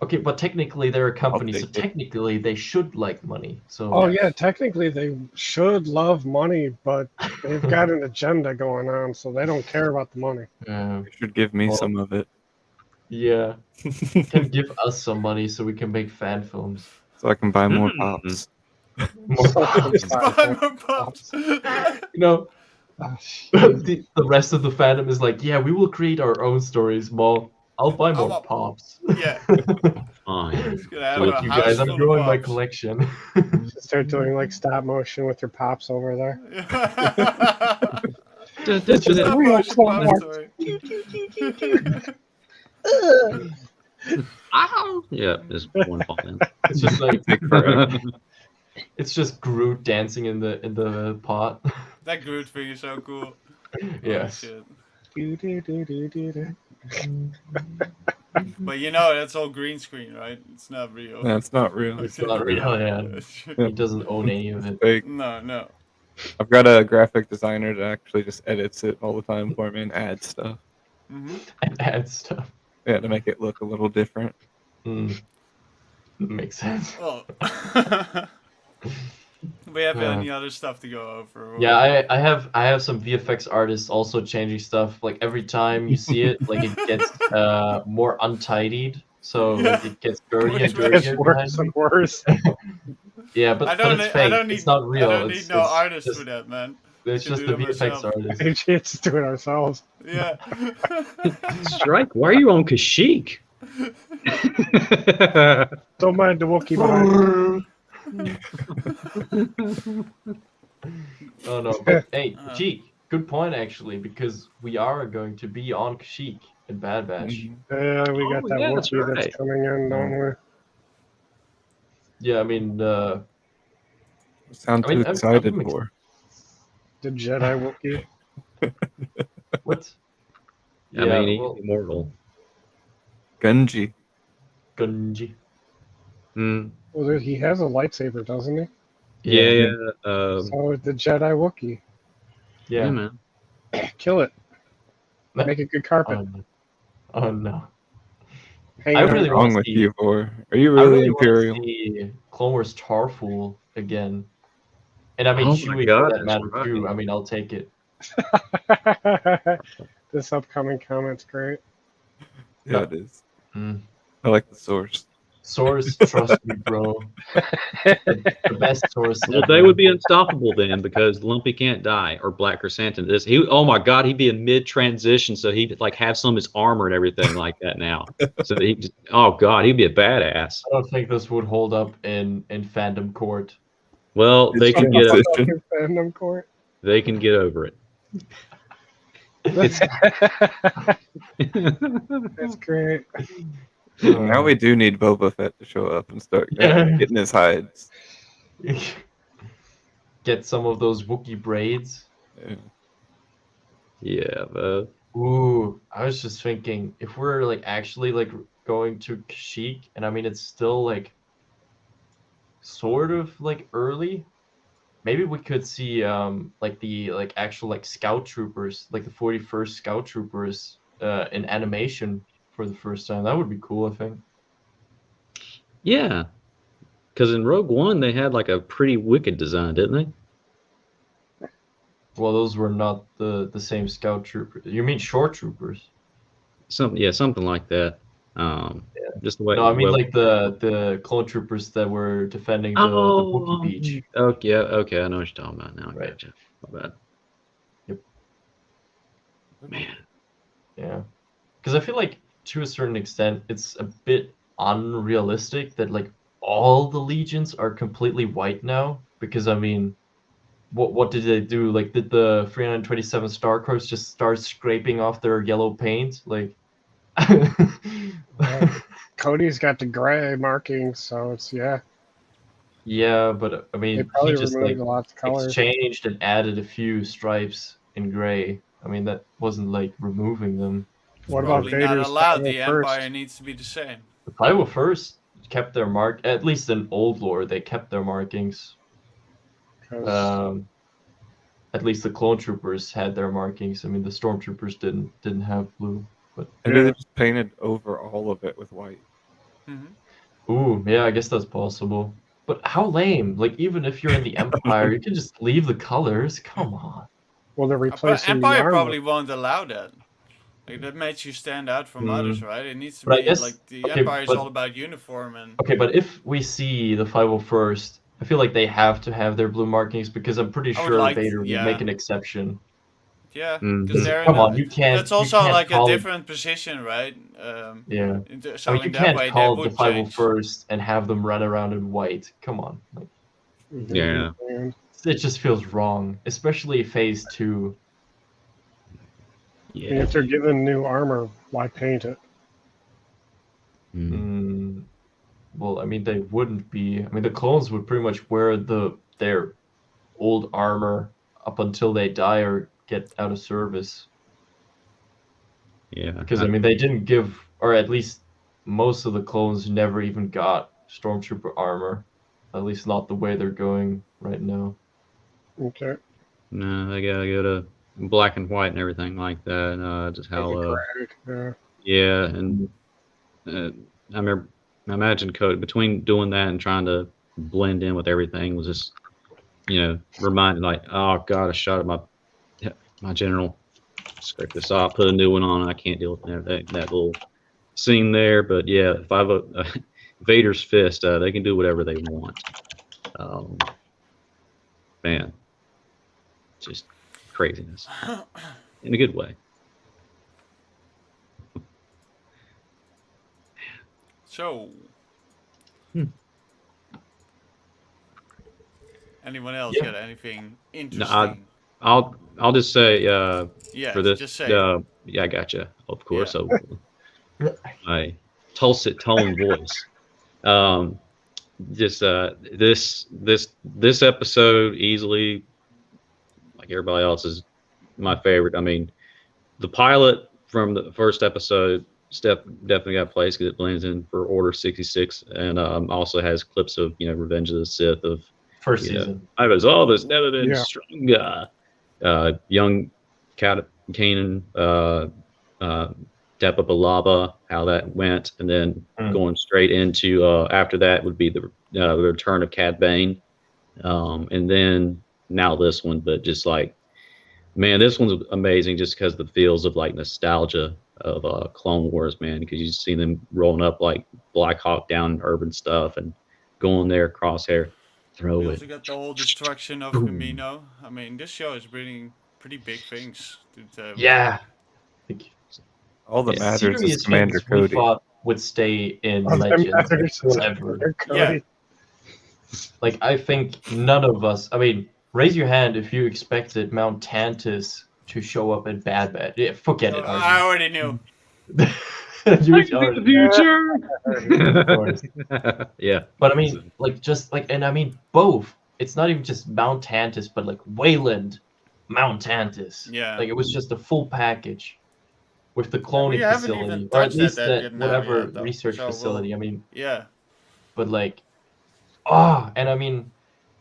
Speaker 1: Okay, but technically they're a company, so
Speaker 5: take it.
Speaker 1: technically they should like money. So
Speaker 3: Oh yeah, technically they should love money, but they've got an agenda going on, so they don't care about the money.
Speaker 5: You should give me
Speaker 1: Well-
Speaker 5: some of it.
Speaker 1: yeah, can give us some money so we can make fan films.
Speaker 5: So I can buy more
Speaker 2: Mm.
Speaker 5: pops.
Speaker 1: More pops.
Speaker 4: Buy more pops.
Speaker 1: You know,
Speaker 3: Ah,
Speaker 1: the rest of the fandom is like, yeah, we will create our own stories, Maul. I'll buy more
Speaker 4: want-
Speaker 1: pops.
Speaker 4: Yeah.
Speaker 2: Fine.
Speaker 4: He's gonna have
Speaker 1: With
Speaker 4: a
Speaker 1: you
Speaker 4: house
Speaker 1: guys, I'm
Speaker 4: full of
Speaker 1: growing my
Speaker 4: pops.
Speaker 1: collection.
Speaker 3: Start doing like stop motion with your pops over there.
Speaker 1: It's just
Speaker 4: Stop
Speaker 3: real
Speaker 4: motion
Speaker 3: smart.
Speaker 4: pop story.
Speaker 2: Ow! Yeah, there's one fall in.
Speaker 1: It's just like
Speaker 5: Take forever.
Speaker 1: it's just Groot dancing in the pot.
Speaker 4: That Groot thing is so cool.
Speaker 1: Yes.
Speaker 4: Holy shit.
Speaker 3: Do-do-do-do-do-do.
Speaker 4: But you know, that's all green screen, right? It's not real.
Speaker 5: That's not real.
Speaker 1: It's not real, yeah. He doesn't own any of it.
Speaker 5: Fake.
Speaker 4: No.
Speaker 5: I've got a graphic designer that actually just edits it all the time for me and adds stuff.
Speaker 4: Hmm.
Speaker 1: And add stuff.
Speaker 5: Yeah, to make it look a little different.
Speaker 1: Makes sense.
Speaker 4: Well, we have any other stuff to go over?
Speaker 1: Yeah, I have some VFX artists also changing stuff. Like every time you see it, like it gets more untidied. So like, it gets dirty and dirty.
Speaker 3: It's worse and worse.
Speaker 1: Yeah, but,
Speaker 4: I don't
Speaker 1: it's
Speaker 4: need.
Speaker 1: fake.
Speaker 4: I don't need.
Speaker 1: It's not real.
Speaker 4: I don't
Speaker 1: it's,
Speaker 4: need no
Speaker 1: it's
Speaker 4: artist
Speaker 1: just,
Speaker 4: for that, man.
Speaker 1: It's
Speaker 4: can
Speaker 1: just
Speaker 4: do
Speaker 1: the
Speaker 4: it
Speaker 1: VFX
Speaker 4: myself.
Speaker 1: artist.
Speaker 3: Maybe it's do it ourselves.
Speaker 4: Yeah.
Speaker 2: Strike, why are you on Kashyyyk?
Speaker 3: Don't mind the Wookiee behind.
Speaker 1: Oh no, but hey,
Speaker 4: Uh.
Speaker 1: Kashyyyk, good point actually, because we are going to be on Kashyyyk in Bad Batch.
Speaker 3: Yeah, we got
Speaker 2: Oh,
Speaker 3: that
Speaker 2: yeah, that's
Speaker 3: Wookiee that's
Speaker 2: right.
Speaker 3: coming in, don't we?
Speaker 1: Yeah, I mean,
Speaker 5: Sound
Speaker 1: I mean,
Speaker 5: too excited
Speaker 1: I'm
Speaker 5: for.
Speaker 3: The Jedi Wookiee.
Speaker 1: what?
Speaker 2: I
Speaker 1: Yeah,
Speaker 2: mean, he's
Speaker 1: well,
Speaker 2: immortal.
Speaker 5: Gunji.
Speaker 1: Gunji.
Speaker 2: Mm.
Speaker 3: Well, he has a lightsaber, doesn't he?
Speaker 2: Yeah.
Speaker 3: So the Jedi Wookiee.
Speaker 2: Yeah,
Speaker 1: Yeah.
Speaker 2: man.
Speaker 3: Kill it. Make a good carpet.
Speaker 1: Oh no. Oh no.
Speaker 3: Hang
Speaker 1: I
Speaker 3: it on
Speaker 1: really
Speaker 3: the
Speaker 1: want
Speaker 5: Wrong
Speaker 1: to
Speaker 5: with
Speaker 1: see.
Speaker 5: you, for? Are you
Speaker 1: I
Speaker 5: really
Speaker 1: really want to
Speaker 5: Imperial?
Speaker 1: see Clone Wars Tarful again. And I mean,
Speaker 2: Oh my
Speaker 1: Chewie for
Speaker 2: God,
Speaker 1: that
Speaker 2: that's
Speaker 1: matter
Speaker 2: right.
Speaker 1: too. I mean, I'll take it.
Speaker 3: This upcoming comment's great.
Speaker 5: Yeah, it is.
Speaker 1: Mm.
Speaker 5: I like the source.
Speaker 1: Source, trust me, bro. The best source
Speaker 2: Well,
Speaker 1: ever.
Speaker 2: they would be unstoppable then because Lumpy can't die or Black Chrysanthemum. Oh my God, he'd be in mid transition, so he'd like have some of his armor and everything like that now. So that oh God, he'd be a badass.
Speaker 1: I don't think this would hold up in Fandom Court.
Speaker 2: Well, they can get
Speaker 5: Transition.
Speaker 3: Fandom Court.
Speaker 2: they can get over it.
Speaker 3: That's great.
Speaker 5: Now we do need Boba Fett to show up and start getting his hides.
Speaker 1: Get some of those Wookiee braids.
Speaker 5: Yeah.
Speaker 2: Yeah, but
Speaker 1: Ooh, I was just thinking if we're like actually like going to Kashyyyk, and I mean it's still like sort of like early. Maybe we could see like the like actual like scout troopers, like the 41st scout troopers in animation for the first time. That would be cool, I think.
Speaker 2: yeah, because in Rogue One they had like a pretty wicked design, didn't they?
Speaker 1: Well, those were not the same scout troopers. You mean shore troopers?
Speaker 2: Something like that. Just the way.
Speaker 1: No, I mean
Speaker 2: well,
Speaker 1: like the clone troopers that were defending the Wookiee beach.
Speaker 2: Okay, yeah, okay, I know what you're talking about now. I
Speaker 1: Right.
Speaker 2: gotcha. My bad.
Speaker 1: Yep.
Speaker 2: Man.
Speaker 1: Yeah, because I feel like to a certain extent it's a bit unrealistic that like all the legions are completely white now. Because I mean, what did they do? Like, did the 327 Star Crows just start scraping off their yellow paint? Like,
Speaker 3: Cody's got the gray markings, so it's
Speaker 1: yeah, but I
Speaker 3: They
Speaker 1: mean, he
Speaker 3: probably
Speaker 1: just
Speaker 3: removed
Speaker 1: like
Speaker 3: lots of colors.
Speaker 1: exchanged and added a few stripes in gray. I mean, that wasn't like removing them.
Speaker 3: What about
Speaker 4: Probably not
Speaker 3: Vader's
Speaker 4: allowed. The
Speaker 3: 501st?
Speaker 4: Empire needs to be the same.
Speaker 1: The 501st kept their mark, at least in old lore, they kept their markings.
Speaker 3: 'Cause
Speaker 1: At least the clone troopers had their markings. I mean, the stormtroopers didn't have blue. But
Speaker 5: Maybe
Speaker 3: Yeah.
Speaker 5: they just painted over all of it with white.
Speaker 1: ooh, yeah, I guess that's possible. But how lame! Like, even if you're in the Empire, you can just leave the colors. Come on.
Speaker 3: well, they're
Speaker 4: But
Speaker 3: replacing the
Speaker 4: Empire
Speaker 3: armor.
Speaker 4: probably won't allow that. Like that makes you stand out from others, right? It needs to
Speaker 1: But I
Speaker 4: be
Speaker 1: guess-
Speaker 4: like the
Speaker 1: okay,
Speaker 4: Empire is
Speaker 1: but-
Speaker 4: all about uniform and.
Speaker 1: Okay, but if we see the 501st, I feel like they have to have their blue markings because I'm pretty
Speaker 4: I would
Speaker 1: sure
Speaker 4: like-
Speaker 1: Vader would
Speaker 4: yeah.
Speaker 1: make an exception.
Speaker 4: Yeah,
Speaker 2: Mm.
Speaker 4: because they're
Speaker 1: Come
Speaker 4: in a-
Speaker 1: on, you can't.
Speaker 4: That's also
Speaker 1: you can't
Speaker 4: like a
Speaker 1: call it-
Speaker 4: different position, right?
Speaker 1: Yeah.
Speaker 4: So
Speaker 1: I mean, you
Speaker 4: in that
Speaker 1: can't
Speaker 4: way,
Speaker 1: call
Speaker 4: they
Speaker 1: it the
Speaker 4: would change.
Speaker 1: 501st and have them run around in white. Come on. Like,
Speaker 2: Yeah.
Speaker 3: And
Speaker 1: it just feels wrong, especially phase 2.
Speaker 2: Yeah.
Speaker 3: if they're given new armor, why paint it?
Speaker 2: Mm.
Speaker 1: Well, I mean, they wouldn't be. I mean, the clones would pretty much wear their old armor up until they die or get out of service.
Speaker 2: Yeah.
Speaker 1: Because I mean, they didn't give, or at least most of the clones never even got stormtrooper armor. At least not the way they're going right now.
Speaker 3: Okay.
Speaker 2: No, they gotta go to black and white and everything like that. Just how.
Speaker 3: Yeah.
Speaker 2: Yeah, and I remember. I imagine code between doing that and trying to blend in with everything was just, reminded like, oh God, I shot at my general. Scrape this off, put a new one on. I can't deal with that little scene there. But yeah, if I vote Vader's fist, they can do whatever they want. Man, just craziness in a good way.
Speaker 4: So.
Speaker 2: Hmm.
Speaker 4: Anyone else
Speaker 1: Yeah.
Speaker 4: got anything interesting?
Speaker 2: I'll just say
Speaker 4: Yeah,
Speaker 2: for this.
Speaker 4: just say it.
Speaker 2: Yeah, I gotcha. Of course,
Speaker 4: Yeah.
Speaker 2: my dulcet tone voice. Um, just this episode easily, like everybody else, is my favorite. I mean, the pilot from the first episode definitely got placed because it blends in for Order 66, and also has clips of Revenge of the Sith of
Speaker 1: First season.
Speaker 2: I was always never been
Speaker 3: Yeah.
Speaker 2: stronger. Young Kanan, Depa Balaba, how that went, and then going straight into after that would be the return of Cad Bane, and then now this one. But just like, man, this one's amazing just because the feels of like nostalgia of Clone Wars, man, because you see them rolling up like Black Hawk Down urban stuff and going there, Crosshair, throw
Speaker 4: We
Speaker 2: it.
Speaker 4: also got the whole destruction of Kamino. I mean, this show is bringing pretty big things to the table.
Speaker 1: Yeah. Like,
Speaker 5: All that matters is
Speaker 1: serious
Speaker 5: Commander
Speaker 1: things we
Speaker 5: Cody.
Speaker 1: thought would stay in
Speaker 3: Oh, that
Speaker 1: Legends
Speaker 3: matters.
Speaker 1: like, forever.
Speaker 3: Cody.
Speaker 1: Like, I think none of us. I mean, raise your hand if you expected Mount Tantus to show up in Bad Batch. Yeah, forget it.
Speaker 4: I already knew.
Speaker 1: You
Speaker 2: I can see the future.
Speaker 1: Of course.
Speaker 2: Yeah,
Speaker 1: But I mean, like, just like, and I mean, both. It's not even just Mount Tantus, but like Wayland, Mount Tantus.
Speaker 4: Yeah.
Speaker 1: Like, it was just a full package with the cloning
Speaker 4: We haven't even
Speaker 1: facility, or at
Speaker 4: touched that
Speaker 1: least the
Speaker 4: yet now
Speaker 1: whatever
Speaker 4: yet, though.
Speaker 1: research
Speaker 4: So we'll-
Speaker 1: facility. I mean,
Speaker 4: Yeah.
Speaker 1: but like, and I mean,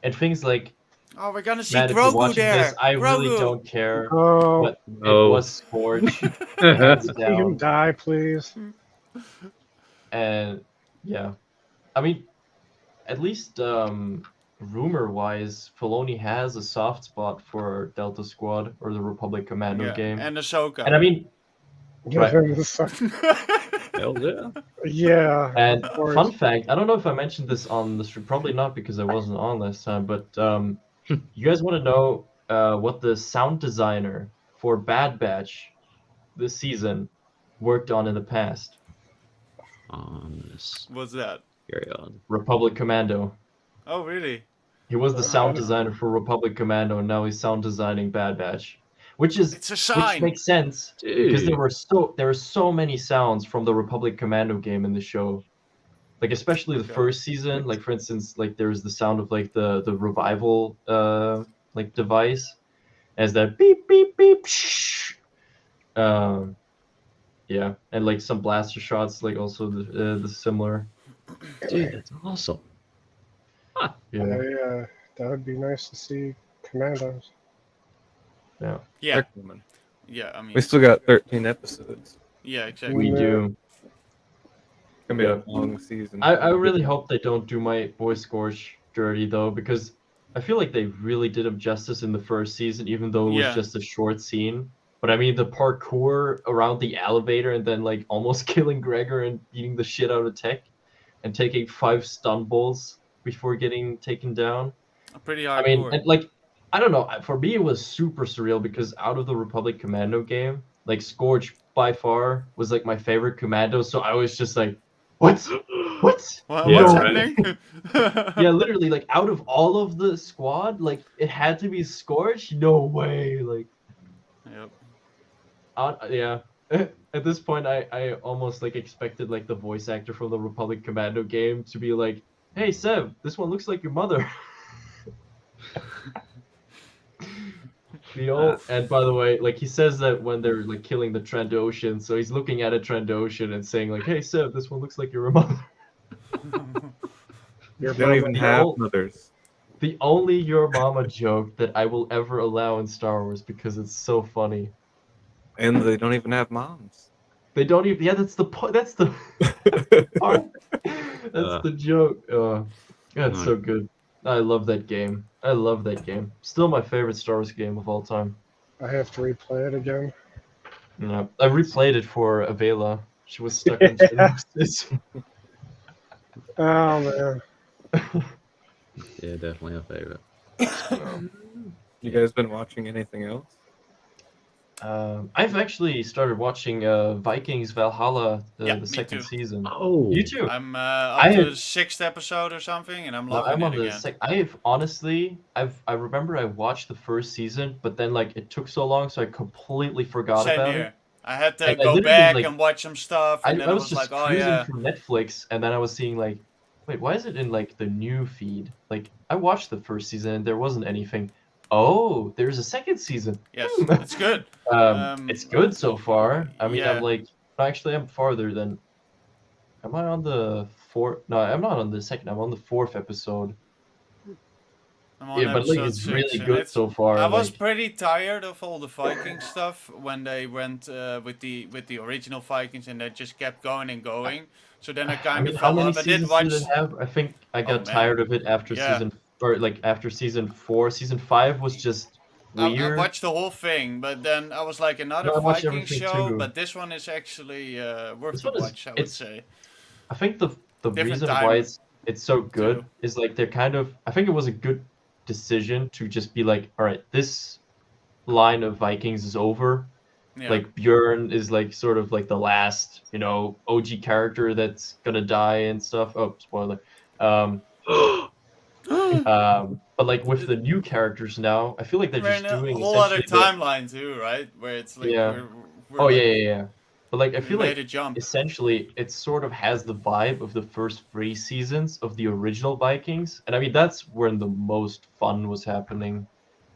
Speaker 1: and things like,
Speaker 4: Oh, we're gonna see
Speaker 1: Matt, if you're
Speaker 4: Grogu
Speaker 1: watching
Speaker 4: there.
Speaker 1: this, I really
Speaker 4: Grogu.
Speaker 1: don't care.
Speaker 3: Oh,
Speaker 1: But
Speaker 2: Oh.
Speaker 1: it was Scorch,
Speaker 3: see
Speaker 1: hands
Speaker 3: him
Speaker 1: down,
Speaker 3: die, please.
Speaker 1: and yeah, I mean, at least rumor-wise, Filoni has a soft spot for Delta Squad or the Republic Commando
Speaker 4: Yeah,
Speaker 1: game,
Speaker 4: and Ahsoka.
Speaker 1: and I mean, Right.
Speaker 2: hell yeah.
Speaker 3: Yeah.
Speaker 1: and
Speaker 3: of course.
Speaker 1: fun fact, I don't know if I mentioned this on the stream, probably not because I wasn't on last time, but you guys want to know what the sound designer for Bad Batch this season worked on in the past?
Speaker 2: This
Speaker 4: What's that?
Speaker 2: carry on.
Speaker 1: Republic Commando.
Speaker 4: Oh, really?
Speaker 1: He was the sound designer for Republic Commando, and now he's sound designing Bad Batch, which
Speaker 4: It's a sign.
Speaker 1: makes sense because
Speaker 2: Dude.
Speaker 1: there were so many sounds from the Republic Commando game in the show, like especially the
Speaker 4: Okay.
Speaker 1: first season. Like for instance, like there's the sound of like the revival like device, as that beep beep beep. Shh. Yeah, and like some blaster shots, like also the similar.
Speaker 2: Dude, that's awesome.
Speaker 1: Yeah,
Speaker 3: That would be nice to see Commandos.
Speaker 1: yeah,
Speaker 4: Yeah.
Speaker 5: Excellent.
Speaker 4: Yeah, I mean,
Speaker 5: We still got 13 episodes.
Speaker 4: yeah, exactly.
Speaker 1: we
Speaker 3: Yeah.
Speaker 1: do.
Speaker 5: It's gonna be
Speaker 1: Yeah.
Speaker 5: a long season.
Speaker 1: I really hope they don't do my boy Scorch dirty though, because I feel like they really did him justice in the first season, even though it was
Speaker 4: Yeah.
Speaker 1: just a short scene. But I mean, the parkour around the elevator and then like almost killing Gregor and beating the shit out of Tech, and taking 5 stun balls before getting taken down.
Speaker 4: Pretty
Speaker 1: I mean,
Speaker 4: hardcore.
Speaker 1: and like, I don't know. For me, it was super surreal because out of the Republic Commando game, like Scorch by far was like my favorite commando. So I was just like, what? What?
Speaker 4: What,
Speaker 2: Yeah,
Speaker 4: what's
Speaker 2: right.
Speaker 4: happening?
Speaker 1: Yeah, literally, like out of all of the squad, like it had to be Scorch. No way. Like,
Speaker 4: Yep.
Speaker 1: yeah. At this point, I almost like expected like the voice actor from the Republic Commando game to be like, "Hey Sev, this one looks like your mother." And by the way, like he says that when they're like killing the Trandoshan, so he's looking at a Trandoshan and saying like, "Hey Sev, this one looks like your mother."
Speaker 3: Your
Speaker 5: They don't even
Speaker 1: the
Speaker 5: have
Speaker 1: old-
Speaker 5: mothers.
Speaker 1: The only your mama joke that I will ever allow in Star Wars because it's so funny.
Speaker 5: And they don't even have moms.
Speaker 1: They don't even. Yeah, that's the point. That's the part. That's the joke. That's so good. I love that game. I love that game. Still my favorite Star Wars game of all time.
Speaker 3: I have to replay it again.
Speaker 1: Yeah, I replayed it for Avela. She was stuck in synopsis.
Speaker 3: Oh man.
Speaker 2: Yeah, definitely a favorite.
Speaker 5: You guys been watching anything else?
Speaker 1: I've actually started watching Vikings Valhalla,
Speaker 4: Yeah,
Speaker 1: the
Speaker 4: me
Speaker 1: second
Speaker 4: too.
Speaker 1: season.
Speaker 2: Oh,
Speaker 1: You too.
Speaker 4: I'm
Speaker 1: I
Speaker 4: up to
Speaker 1: had
Speaker 4: the 6th episode or something, and I'm
Speaker 1: no,
Speaker 4: loving
Speaker 1: I'm
Speaker 4: it
Speaker 1: on the
Speaker 4: again.
Speaker 1: I've honestly, I remember I watched the first season, but then like it took so long, so I completely forgot
Speaker 4: Same
Speaker 1: about it.
Speaker 4: here. I had to
Speaker 1: And I
Speaker 4: go
Speaker 1: literally
Speaker 4: back
Speaker 1: like
Speaker 4: and watch some stuff, and then
Speaker 1: I
Speaker 4: I
Speaker 1: was
Speaker 4: was
Speaker 1: just
Speaker 4: like, oh
Speaker 1: cruising
Speaker 4: yeah.
Speaker 1: through Netflix, and then I was seeing like, wait, why is it in like the new feed? Like I watched the first season and there wasn't anything. Oh, there's a second season.
Speaker 4: Yes,
Speaker 1: Hmm.
Speaker 4: it's good.
Speaker 1: It's good so far. I mean, I'm
Speaker 4: Yeah.
Speaker 1: like, actually, I'm farther than. Am I on the fourth? No, I'm not on the second. I'm on the fourth episode.
Speaker 4: I'm on
Speaker 1: Yeah, but like,
Speaker 4: episode
Speaker 1: it's
Speaker 4: 6,
Speaker 1: really
Speaker 4: and
Speaker 1: good
Speaker 4: it's.
Speaker 1: so far.
Speaker 4: I was
Speaker 1: Like,
Speaker 4: pretty tired of all the Viking stuff when they went with the original Vikings, and they just kept going and going. So then I
Speaker 1: I
Speaker 4: kind
Speaker 1: mean,
Speaker 4: of
Speaker 1: how
Speaker 4: fell
Speaker 1: many
Speaker 4: off. I did
Speaker 1: seasons did
Speaker 4: watch.
Speaker 1: it have? I think I
Speaker 4: Oh
Speaker 1: got
Speaker 4: man,
Speaker 1: tired of it after
Speaker 4: yeah.
Speaker 1: after season 4. Season 5 was just
Speaker 4: I
Speaker 1: weird.
Speaker 4: watched the whole thing, but then I was like another
Speaker 1: No, I watched
Speaker 4: Viking
Speaker 1: everything
Speaker 4: show,
Speaker 1: too.
Speaker 4: but this one is actually worth
Speaker 1: This
Speaker 4: the
Speaker 1: one is
Speaker 4: watch. I would
Speaker 1: it's.
Speaker 4: say.
Speaker 1: I think the
Speaker 4: Different
Speaker 1: reason
Speaker 4: time
Speaker 1: why it's so good
Speaker 4: too.
Speaker 1: is like they're kind of. I think it was a good decision to just be like, all right, this line of Vikings is over.
Speaker 4: Yeah.
Speaker 1: Like Bjorn is like sort of like the last, OG character that's gonna die and stuff. Oh, spoiler. Um, but like with the new characters now, I feel like they're
Speaker 4: We're
Speaker 1: just
Speaker 4: in a
Speaker 1: doing
Speaker 4: whole other
Speaker 1: essentially
Speaker 4: timeline too, right? Where it's like
Speaker 1: yeah.
Speaker 4: we're
Speaker 1: Oh
Speaker 4: like,
Speaker 1: yeah. But like I
Speaker 4: we
Speaker 1: feel
Speaker 4: made
Speaker 1: like
Speaker 4: a jump.
Speaker 1: essentially it sort of has the vibe of the first 3 seasons of the original Vikings, and I mean that's when the most fun was happening.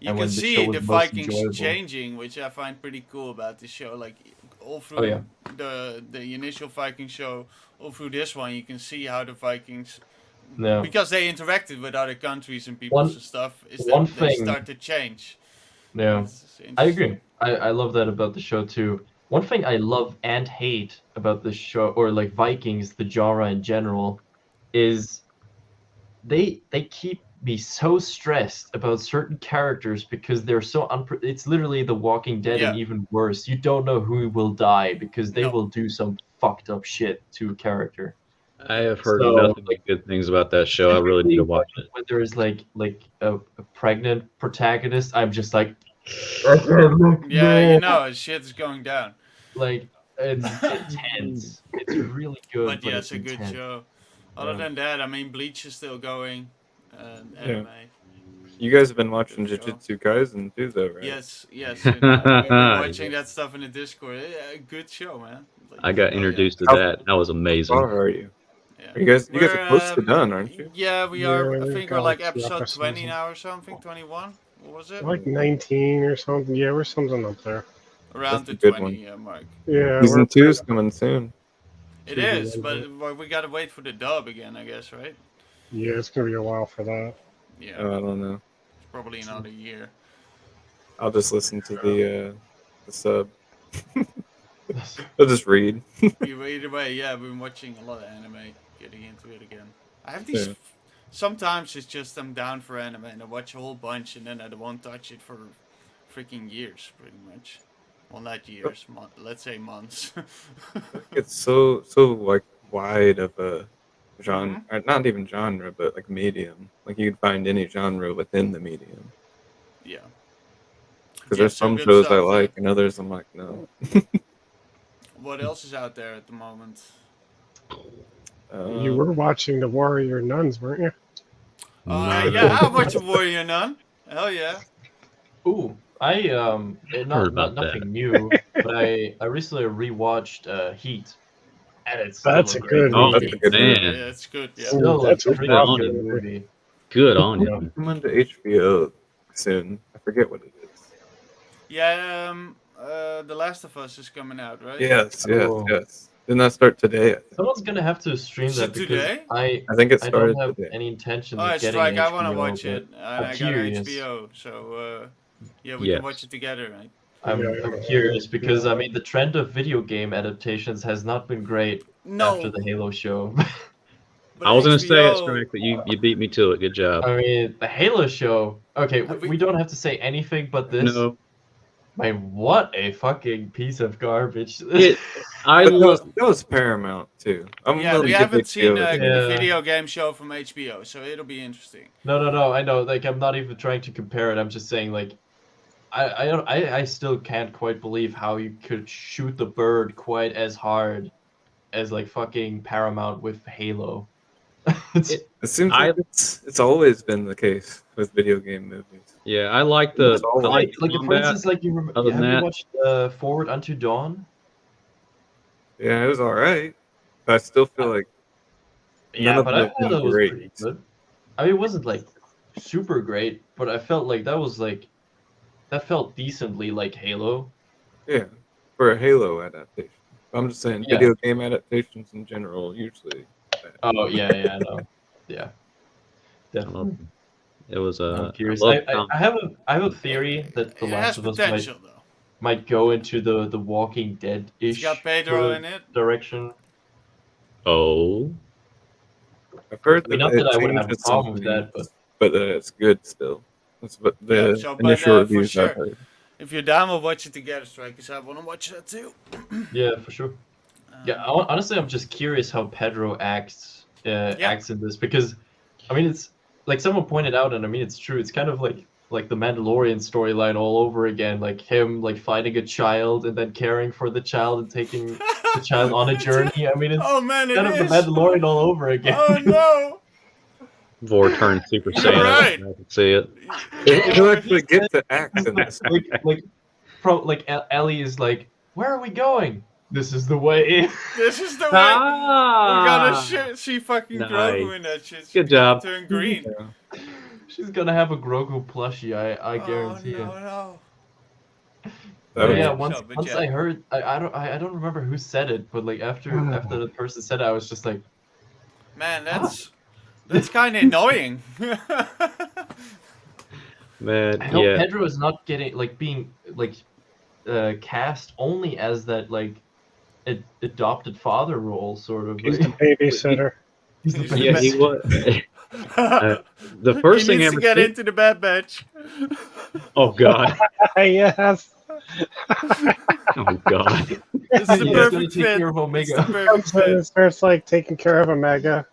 Speaker 4: You
Speaker 1: and
Speaker 4: can
Speaker 1: when the show
Speaker 4: see
Speaker 1: was
Speaker 4: the
Speaker 1: most
Speaker 4: Vikings
Speaker 1: enjoyable.
Speaker 4: changing, which I find pretty cool about this show. Like all through
Speaker 1: Oh, yeah.
Speaker 4: the initial Viking show, all through this one, you can see how the Vikings,
Speaker 1: No.
Speaker 4: because they interacted with other countries and peoples
Speaker 1: One-
Speaker 4: and stuff, is
Speaker 1: one
Speaker 4: that they
Speaker 1: thing-
Speaker 4: start to change.
Speaker 1: Yeah.
Speaker 4: It's
Speaker 1: I
Speaker 4: interesting.
Speaker 1: agree. I love that about the show too. One thing I love and hate about this show, or like Vikings, the genre in general, is they keep me so stressed about certain characters because they're so it's literally The Walking Dead and
Speaker 4: Yeah.
Speaker 1: even worse. You don't know who will die because they
Speaker 4: No.
Speaker 1: will do some fucked up shit to a character.
Speaker 2: I have heard
Speaker 1: So,
Speaker 2: nothing but good things about that show. I really need to watch it.
Speaker 1: When there is like a pregnant protagonist, I'm just like,
Speaker 4: Yeah, shit's going down.
Speaker 1: like it's intense. It's really good,
Speaker 4: But yeah, it's a good
Speaker 1: intense.
Speaker 4: show. Other
Speaker 1: Yeah.
Speaker 4: than that, I mean, Bleach is still going. Anime.
Speaker 5: You guys have been watching Jujutsu Kaisen too, though, right?
Speaker 4: Yes. And, we've been watching that stuff in the Discord. Yeah, good show, man. Like,
Speaker 2: I got
Speaker 4: oh, yeah.
Speaker 2: introduced to
Speaker 5: How-
Speaker 2: that. That was
Speaker 5: How
Speaker 2: amazing.
Speaker 5: far are you?
Speaker 4: Yeah.
Speaker 5: Are you guys are
Speaker 4: We're,
Speaker 5: close to done, aren't you?
Speaker 4: Yeah, we
Speaker 3: Yeah,
Speaker 4: are. I
Speaker 3: we've
Speaker 4: think
Speaker 3: got
Speaker 4: we're like
Speaker 3: like 2
Speaker 4: episode
Speaker 3: episodes
Speaker 4: 20
Speaker 3: in.
Speaker 4: now or something. 21. What was it?
Speaker 3: Like 19 or something. Yeah, we're something up there.
Speaker 4: Around
Speaker 5: That's a
Speaker 4: the
Speaker 5: good
Speaker 4: 20 mark.
Speaker 3: Yeah,
Speaker 5: Season
Speaker 3: we're
Speaker 5: 2 is coming soon.
Speaker 4: It
Speaker 3: Should be
Speaker 4: is,
Speaker 3: good,
Speaker 4: but we gotta wait for the dub again, I guess, right?
Speaker 3: Yeah, it's gonna be a while for that.
Speaker 4: Yeah,
Speaker 5: I don't know.
Speaker 4: it's probably another year.
Speaker 5: I'll just listen to the sub. I'll just read.
Speaker 4: Either way, yeah, I've been watching a lot of anime, getting into it again. I have these.
Speaker 5: Yeah.
Speaker 4: Sometimes it's just I'm down for anime and I watch a whole bunch and then I won't touch it for freaking years, pretty much. Well, not years, let's say months.
Speaker 5: It's so like wide of a genre,
Speaker 4: Mm-hmm.
Speaker 5: or not even genre, but like medium. Like you could find any genre within the medium.
Speaker 4: Yeah.
Speaker 5: Because
Speaker 4: Yeah,
Speaker 5: there's
Speaker 4: some
Speaker 5: some
Speaker 4: good
Speaker 5: shows I
Speaker 4: stuff,
Speaker 5: like, and others I'm like, no.
Speaker 4: What else is out there at the moment?
Speaker 3: You were watching the Warrior Nuns, weren't you?
Speaker 4: Yeah, I watch Warrior Nun. Hell yeah.
Speaker 1: Ooh, I
Speaker 2: Heard
Speaker 1: not
Speaker 2: about that.
Speaker 1: nothing new, but I recently rewatched Heat, and it's
Speaker 3: That's
Speaker 1: still
Speaker 3: a
Speaker 1: great
Speaker 3: good
Speaker 1: movie.
Speaker 5: That's a good
Speaker 2: man.
Speaker 4: Yeah, it's good. Yeah.
Speaker 1: Still
Speaker 3: That's
Speaker 1: a
Speaker 3: a
Speaker 1: pretty
Speaker 2: good
Speaker 1: good
Speaker 3: movie.
Speaker 1: movie.
Speaker 2: Good on
Speaker 3: Yeah.
Speaker 2: you.
Speaker 5: coming to HBO soon. I forget what it is.
Speaker 4: Yeah, The Last of Us is coming out, right?
Speaker 5: Yes.
Speaker 1: Oh.
Speaker 5: Didn't that start today? I think.
Speaker 1: Someone's gonna have to stream
Speaker 4: Is
Speaker 1: that
Speaker 4: it
Speaker 1: because
Speaker 4: today?
Speaker 1: I
Speaker 5: I think it
Speaker 1: I
Speaker 5: started
Speaker 1: don't have
Speaker 5: today.
Speaker 1: any intention
Speaker 4: Oh,
Speaker 1: of
Speaker 4: it's
Speaker 1: getting
Speaker 4: like I want to
Speaker 1: HBO,
Speaker 4: watch
Speaker 1: but
Speaker 4: it, and
Speaker 1: I'm
Speaker 4: I got
Speaker 1: curious.
Speaker 4: HBO, so yeah, we
Speaker 2: Yes.
Speaker 4: can watch it together, right?
Speaker 1: I'm
Speaker 3: Yeah.
Speaker 1: curious because I mean the trend of video game adaptations has not been great
Speaker 4: No,
Speaker 1: after the Halo show.
Speaker 4: but
Speaker 2: I was gonna say it,
Speaker 4: HBO
Speaker 2: Strike, but you beat me to it. Good job.
Speaker 1: I mean the Halo show. Okay,
Speaker 4: Have
Speaker 1: we
Speaker 4: we-
Speaker 1: don't have to say anything but this.
Speaker 2: No,
Speaker 1: Man, what a fucking piece of garbage!
Speaker 2: I
Speaker 5: But
Speaker 2: love.
Speaker 5: that was Paramount too. I'm
Speaker 4: Yeah,
Speaker 5: willing
Speaker 4: we
Speaker 5: to give
Speaker 4: haven't seen
Speaker 5: HBO
Speaker 4: a
Speaker 1: Yeah.
Speaker 4: video game show from HBO, so it'll be interesting.
Speaker 1: No, I know. Like, I'm not even trying to compare it. I'm just saying, like, I still can't quite believe how you could shoot the bird quite as hard as like fucking Paramount with Halo.
Speaker 5: It seems
Speaker 2: I-
Speaker 5: like it's always been the case with video game movies.
Speaker 2: Yeah, I like the
Speaker 5: It's all
Speaker 2: I
Speaker 1: like,
Speaker 2: like
Speaker 1: like for
Speaker 2: combat.
Speaker 1: instance, like
Speaker 2: Other
Speaker 1: have
Speaker 2: than
Speaker 1: you
Speaker 2: that-
Speaker 1: watched Forward Unto Dawn?
Speaker 5: Yeah, it was all right. But I still feel like
Speaker 1: Yeah,
Speaker 5: none of
Speaker 1: but
Speaker 5: them
Speaker 1: I
Speaker 5: have
Speaker 1: thought
Speaker 5: been
Speaker 1: it was
Speaker 5: great.
Speaker 1: pretty good. I mean, it wasn't like super great, but I felt like that felt decently like Halo.
Speaker 5: Yeah, for a Halo adaptation. I'm just saying,
Speaker 1: Yeah.
Speaker 5: video game adaptations in general usually.
Speaker 1: Oh yeah, I know. Yeah,
Speaker 2: I
Speaker 1: definitely.
Speaker 2: love- It was
Speaker 1: I'm curious.
Speaker 2: I love
Speaker 1: I have a theory that The
Speaker 4: It
Speaker 1: Last
Speaker 4: has
Speaker 1: of Us
Speaker 4: potential though.
Speaker 1: might go into the Walking Dead
Speaker 4: It's
Speaker 1: ish
Speaker 4: got Pedro in it.
Speaker 1: direction.
Speaker 2: Oh,
Speaker 5: I've heard
Speaker 1: I mean,
Speaker 5: that
Speaker 1: not
Speaker 5: it
Speaker 1: that I would have a
Speaker 5: changes
Speaker 1: problem
Speaker 5: some
Speaker 1: with that,
Speaker 5: things, but that it's good still. That's what the
Speaker 4: Yeah, so, but,
Speaker 5: initial
Speaker 4: for
Speaker 5: reviews I've
Speaker 4: sure.
Speaker 5: heard.
Speaker 4: If you're down, we'll watch it together, Strikers. I want to watch that too.
Speaker 1: Yeah, for sure. Yeah, honestly, I'm just curious how Pedro acts in this because, I mean, it's like someone pointed out, and I mean, it's true. It's kind of like the Mandalorian storyline all over again, like him like finding a child and then caring for the child and taking the child on a journey. I mean, it's
Speaker 4: Oh man, it
Speaker 1: kind of
Speaker 4: is.
Speaker 1: the Mandalorian all over again.
Speaker 4: Oh no.
Speaker 2: Vor turned Super
Speaker 4: You're
Speaker 2: Saiyan.
Speaker 4: right.
Speaker 2: I can see it.
Speaker 5: He'll actually get to act in this.
Speaker 1: like Ellie is like, where are we going? This is the way.
Speaker 4: This is the way.
Speaker 2: Ah,
Speaker 4: We're gonna see fucking
Speaker 2: Nice.
Speaker 4: Grogu in that shit.
Speaker 2: Good job.
Speaker 4: Turn green.
Speaker 5: Yeah.
Speaker 1: She's gonna have a Grogu plushie. I guarantee
Speaker 4: oh,
Speaker 1: it.
Speaker 4: no.
Speaker 5: That
Speaker 1: But
Speaker 5: would-
Speaker 1: yeah,
Speaker 4: So,
Speaker 1: once
Speaker 4: but
Speaker 1: once
Speaker 4: yeah.
Speaker 1: I heard, I don't remember who said it, but like after the person said it, I was just like,
Speaker 4: Man, that's kind of annoying.
Speaker 2: man.
Speaker 1: I hope
Speaker 2: Yeah,
Speaker 1: Pedro is not getting like being like cast only as that like adopted father role, sort of.
Speaker 3: He's
Speaker 1: Like,
Speaker 3: the babysitter.
Speaker 1: he's the
Speaker 4: He's the
Speaker 2: yeah. He was. The first
Speaker 4: he
Speaker 2: thing I
Speaker 4: needs
Speaker 2: ever
Speaker 4: to get
Speaker 2: seen-
Speaker 4: into the Bad Batch.
Speaker 2: Oh God.
Speaker 3: Yes.
Speaker 2: Oh God.
Speaker 4: This is the
Speaker 1: He's gonna
Speaker 4: perfect
Speaker 1: take
Speaker 4: fit.
Speaker 1: care of
Speaker 4: It's the
Speaker 1: Omega.
Speaker 4: perfect
Speaker 3: Comes in
Speaker 4: fit.
Speaker 3: and starts like taking care of Omega.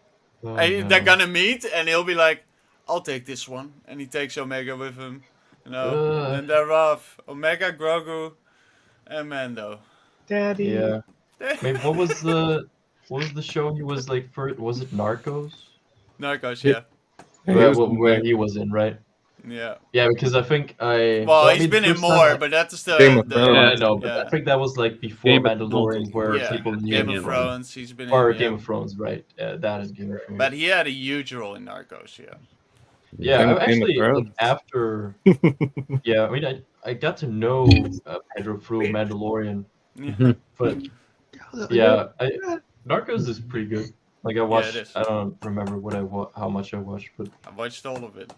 Speaker 1: Oh,
Speaker 4: Hey,
Speaker 1: no.
Speaker 4: they're gonna meet, and he'll be like, "I'll take this one," and he takes Omega with him. You know, and they're off. Omega, Grogu, and Mando.
Speaker 3: Daddy.
Speaker 1: Yeah. I mean, what was the show he was like for? Was it Narcos?
Speaker 4: Narcos, yeah,
Speaker 5: He
Speaker 1: Where,
Speaker 5: was
Speaker 1: where he was in, right?
Speaker 4: yeah.
Speaker 1: Yeah, because I think
Speaker 4: Well,
Speaker 1: I
Speaker 4: he's
Speaker 1: mean,
Speaker 4: been
Speaker 1: the
Speaker 4: in
Speaker 1: first time
Speaker 4: more,
Speaker 1: I-
Speaker 4: but that's the
Speaker 5: Game of
Speaker 1: Yeah,
Speaker 5: Thrones.
Speaker 1: I know, but
Speaker 4: yeah.
Speaker 1: I think that was like before
Speaker 2: Game of
Speaker 1: Mandalorian,
Speaker 2: Thrones.
Speaker 1: where
Speaker 4: Yeah,
Speaker 1: people knew
Speaker 4: Game
Speaker 1: him
Speaker 4: of
Speaker 1: from.
Speaker 4: Thrones. He's been
Speaker 1: Or
Speaker 4: in,
Speaker 1: Game
Speaker 4: yeah.
Speaker 1: of Thrones, right? That is Game of Thrones.
Speaker 4: But he had a huge role in Narcos, yeah.
Speaker 1: Yeah,
Speaker 5: Game
Speaker 1: I
Speaker 5: of
Speaker 1: actually
Speaker 5: Thrones.
Speaker 1: like, after. Yeah, I mean, I got to know Pedro through Mandalorian,
Speaker 4: Yeah.
Speaker 1: but yeah, Narcos is pretty good. Like I watched,
Speaker 4: it is.
Speaker 1: I don't remember how much I watched, but
Speaker 4: I watched all of it.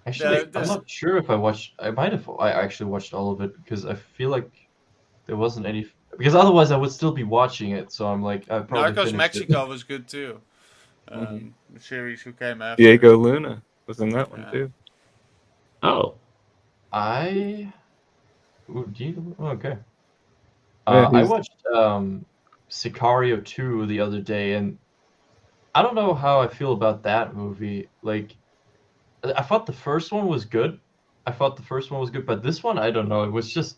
Speaker 1: actually, I'm
Speaker 4: there's-
Speaker 1: not sure if I watched. I might have. I actually watched all of it because I feel like there wasn't any. Because otherwise, I would still be watching it. So I'm like, I probably
Speaker 4: Narcos
Speaker 1: finished
Speaker 4: Mexico was good too. The series who came after.
Speaker 5: Diego Luna was in that one
Speaker 4: Yeah.
Speaker 5: too.
Speaker 2: Oh.
Speaker 1: Ooh, okay.
Speaker 5: Yeah,
Speaker 1: I
Speaker 5: he's-
Speaker 1: watched Sicario 2 the other day, and I don't know how I feel about that movie. Like, I thought the first one was good. But this one, I don't know. It was just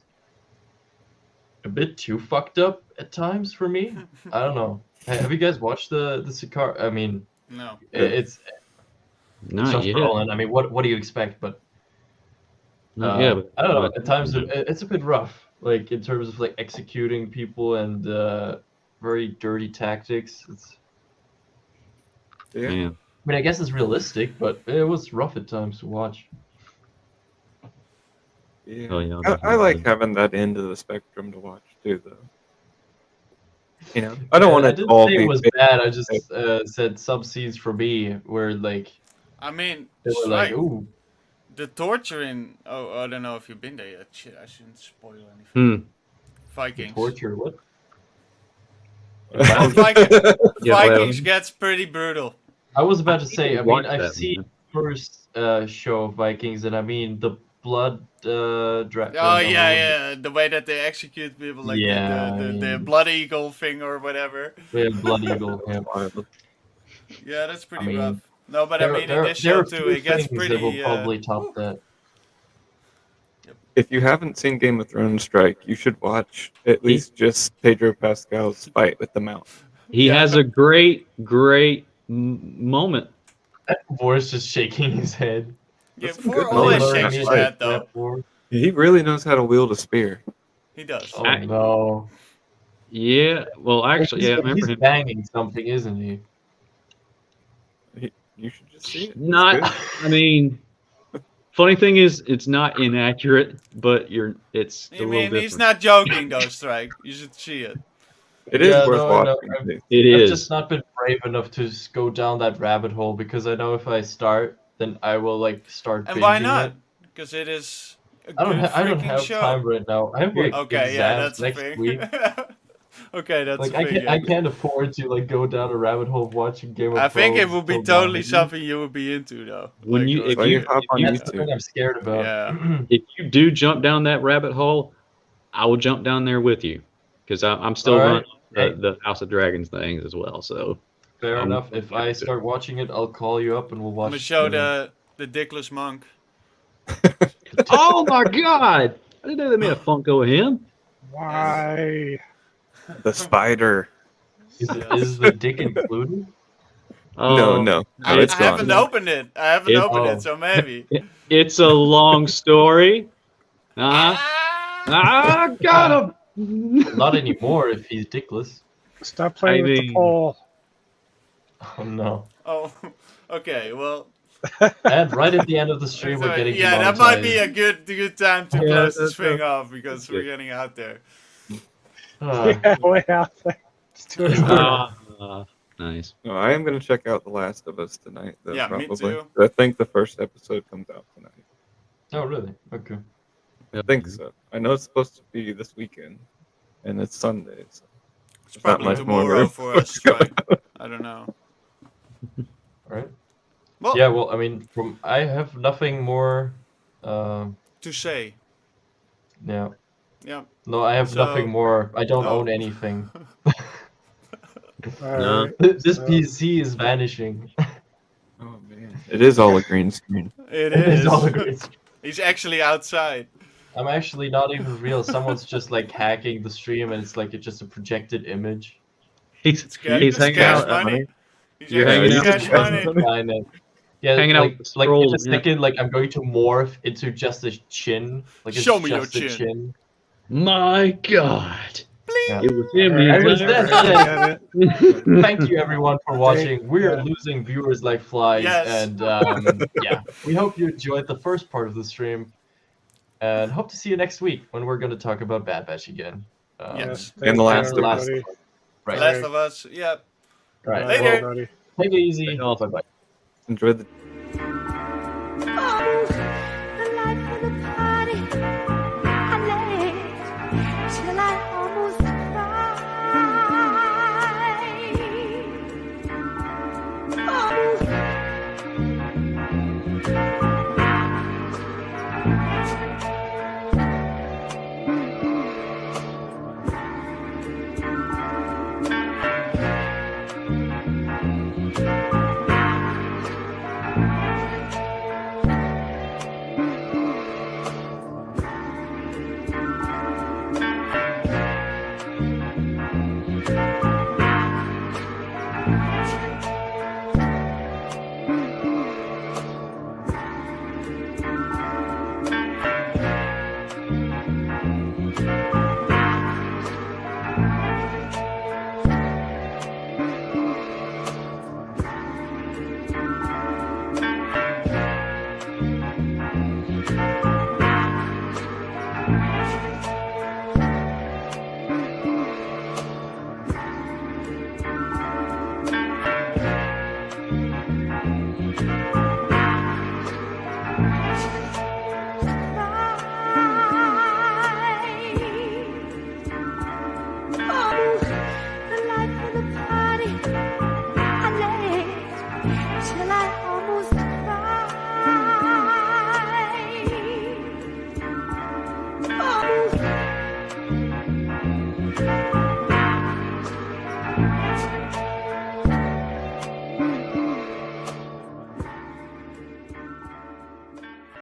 Speaker 1: a bit too fucked up at times for me. I don't know. Have you guys watched the Sicario? I mean,
Speaker 4: No.
Speaker 1: it's
Speaker 2: Not
Speaker 1: Josh
Speaker 2: yet.
Speaker 1: Brolin. I mean, what do you expect? But
Speaker 2: Not yet. But
Speaker 1: I don't know. At times it's a bit rough, like in terms of like executing people and very dirty tactics.
Speaker 5: Yeah.
Speaker 2: Yeah.
Speaker 1: I mean, I guess it's realistic, but it was rough at times to watch.
Speaker 5: Yeah.
Speaker 2: Oh, yeah,
Speaker 5: I like having that end of the spectrum to watch too, though. You know, I don't want
Speaker 1: I
Speaker 5: it to
Speaker 1: didn't
Speaker 5: all
Speaker 1: say
Speaker 5: be.
Speaker 1: it was bad. I just said some scenes for me where like
Speaker 4: I mean,
Speaker 1: they were like,
Speaker 4: Strike,
Speaker 1: ooh,
Speaker 4: the torture in. Oh, I don't know if you've been there yet. Shit, I shouldn't spoil anything.
Speaker 2: Hmm.
Speaker 4: Vikings.
Speaker 1: torture. What?
Speaker 4: Oh, Viking-
Speaker 2: Yeah, well-
Speaker 4: Vikings gets pretty brutal.
Speaker 1: I was about to say. I mean,
Speaker 2: watched
Speaker 1: I've
Speaker 2: that,
Speaker 1: seen
Speaker 2: man.
Speaker 1: the first show of Vikings, and I mean the blood.
Speaker 4: Oh yeah. The way that they execute people, like
Speaker 1: Yeah, I
Speaker 4: the
Speaker 1: mean-
Speaker 4: blood eagle thing or whatever.
Speaker 1: Yeah, Blood Eagle. Yeah.
Speaker 4: Yeah, that's pretty
Speaker 1: I mean,
Speaker 4: rough. No, but I mean, in this
Speaker 1: there
Speaker 4: show
Speaker 1: are
Speaker 4: too,
Speaker 1: few
Speaker 4: it gets
Speaker 1: things
Speaker 4: pretty.
Speaker 1: that will probably top that.
Speaker 5: if you haven't seen Game of Thrones Strike, you should watch at least just Pedro Pascal's fight with the Mount.
Speaker 2: He
Speaker 4: Yeah.
Speaker 2: has a great moment.
Speaker 1: Boris just shaking his head.
Speaker 4: Yeah,
Speaker 5: That's some
Speaker 4: Vor
Speaker 5: good
Speaker 4: always
Speaker 5: moments in
Speaker 4: shakes
Speaker 5: that
Speaker 4: his
Speaker 5: fight.
Speaker 4: head though.
Speaker 5: He really knows how to wield a spear.
Speaker 4: He does.
Speaker 1: Oh
Speaker 2: I-
Speaker 1: no.
Speaker 2: Yeah, well, actually, yeah, I remember
Speaker 1: he's
Speaker 2: him.
Speaker 1: banging something, isn't he?
Speaker 5: You should just see it. It's
Speaker 2: Not,
Speaker 5: good.
Speaker 2: I mean, funny thing is, it's not inaccurate, but it's a
Speaker 4: I
Speaker 2: little
Speaker 4: mean,
Speaker 2: different.
Speaker 4: he's not joking though, Strike. You should see it.
Speaker 5: It is
Speaker 1: Yeah,
Speaker 5: worth
Speaker 1: no, I know.
Speaker 5: watching. too.
Speaker 2: It
Speaker 1: I've
Speaker 2: is.
Speaker 1: just not been brave enough to go down that rabbit hole because I know if I start, then I will like start.
Speaker 4: And why
Speaker 1: binging
Speaker 4: not?
Speaker 1: it.
Speaker 4: Because it is a
Speaker 1: I don't.
Speaker 4: good
Speaker 1: I don't
Speaker 4: freaking
Speaker 1: have
Speaker 4: show.
Speaker 1: time right now. I have like
Speaker 4: Okay, yeah,
Speaker 1: exams
Speaker 4: that's a
Speaker 1: next
Speaker 4: thing.
Speaker 1: week.
Speaker 4: Okay, that's
Speaker 1: Like
Speaker 4: a
Speaker 1: I
Speaker 4: thing.
Speaker 1: can't. I can't afford to like go down a rabbit hole of watching Game of
Speaker 4: I
Speaker 1: Thrones.
Speaker 4: think it would be
Speaker 1: till
Speaker 4: totally
Speaker 1: now.
Speaker 4: something you would be into though.
Speaker 2: When
Speaker 4: Like,
Speaker 2: you- if
Speaker 5: Why you hop on
Speaker 1: That's the
Speaker 5: YouTube?
Speaker 1: thing I'm scared about.
Speaker 4: Yeah.
Speaker 2: If you do jump down that rabbit hole, I will jump down there with you because I'm still
Speaker 1: All right.
Speaker 2: running
Speaker 1: Hey.
Speaker 2: the House of Dragons things as well. So
Speaker 1: Fair
Speaker 2: I'm-
Speaker 1: enough. If I start watching it, I'll call you up and we'll watch.
Speaker 4: I'm gonna show the dickless monk.
Speaker 2: oh my god! I didn't know they made a Funko of him.
Speaker 3: Why?
Speaker 5: The spider.
Speaker 1: Is the dick included?
Speaker 5: No,
Speaker 2: Oh,
Speaker 5: no,
Speaker 4: I,
Speaker 5: no, it's
Speaker 4: I haven't
Speaker 5: gone.
Speaker 4: opened it. I haven't
Speaker 2: It-
Speaker 4: opened
Speaker 1: oh.
Speaker 4: it, so maybe.
Speaker 2: It's a long story. Ah, got him.
Speaker 1: Not anymore. If he's dickless.
Speaker 3: Stop playing
Speaker 2: I
Speaker 3: with
Speaker 2: mean-
Speaker 3: the pole.
Speaker 1: Oh no.
Speaker 4: Oh, okay. Well,
Speaker 1: And right at the end of the stream, we're getting
Speaker 4: yeah, that might be a
Speaker 1: demonetized.
Speaker 4: good time to
Speaker 2: Yeah,
Speaker 4: close this
Speaker 2: that's
Speaker 4: thing off because
Speaker 2: that's
Speaker 4: we're
Speaker 2: good.
Speaker 4: getting out there.
Speaker 3: Yeah, way out there. It's too
Speaker 2: Nice.
Speaker 5: No, I am going to check out The Last of Us tonight, though,
Speaker 4: Yeah, me
Speaker 5: probably.
Speaker 4: too.
Speaker 5: I think the first episode comes out tonight.
Speaker 1: Oh really? Okay.
Speaker 5: I think so. I know it's supposed to be this weekend, and it's Sunday. So
Speaker 4: It's
Speaker 5: There's not
Speaker 4: probably
Speaker 5: much more
Speaker 4: tomorrow
Speaker 5: room
Speaker 4: for us. Strike. I don't know.
Speaker 1: All right.
Speaker 4: Well,
Speaker 1: Yeah. Well, I mean, I have nothing more.
Speaker 4: to say.
Speaker 1: Yeah.
Speaker 4: Yeah.
Speaker 1: No, I have
Speaker 4: So-
Speaker 1: nothing more. I don't
Speaker 4: Oh.
Speaker 1: own anything.
Speaker 3: All right.
Speaker 1: This
Speaker 3: So-
Speaker 1: PC is vanishing.
Speaker 5: Oh man, it is all a green screen.
Speaker 4: It
Speaker 1: It
Speaker 4: is.
Speaker 1: is all agreed.
Speaker 4: He's actually outside.
Speaker 1: I'm actually not even real. Someone's just like hacking the stream, and it's like it's just a projected image.
Speaker 2: He's
Speaker 4: It's cash,
Speaker 2: he's
Speaker 4: it's
Speaker 2: hanging
Speaker 4: cash
Speaker 2: out.
Speaker 4: money. He's
Speaker 2: You're
Speaker 4: actually
Speaker 2: hanging out
Speaker 4: cash
Speaker 2: with
Speaker 4: money.
Speaker 1: Fine, yeah,
Speaker 2: Hanging out
Speaker 1: like,
Speaker 2: with the
Speaker 1: like in a
Speaker 2: scrolls, yeah.
Speaker 1: second, like I'm going to morph into just a chin. Like it's
Speaker 4: Show me your
Speaker 1: just a
Speaker 4: chin.
Speaker 2: My God!
Speaker 1: Yeah.
Speaker 2: It was him.
Speaker 3: All right,
Speaker 1: It was
Speaker 2: entire-
Speaker 1: that shit.
Speaker 3: Get it?
Speaker 1: Thank you everyone for watching. We're
Speaker 3: Yeah.
Speaker 1: losing viewers like flies,
Speaker 4: Yes.
Speaker 1: and yeah, we hope you enjoyed the first part of the stream, and hope to see you next week when we're going to talk about Bad Batch again.
Speaker 4: Yes.
Speaker 5: And The Last of Us.
Speaker 3: everybody.
Speaker 1: Right.
Speaker 4: Last of Us. Yep.
Speaker 1: Right.
Speaker 3: Bye,
Speaker 4: Later.
Speaker 3: everybody.
Speaker 1: Take it easy.
Speaker 2: Awesome.
Speaker 1: Bye bye.
Speaker 5: Enjoy the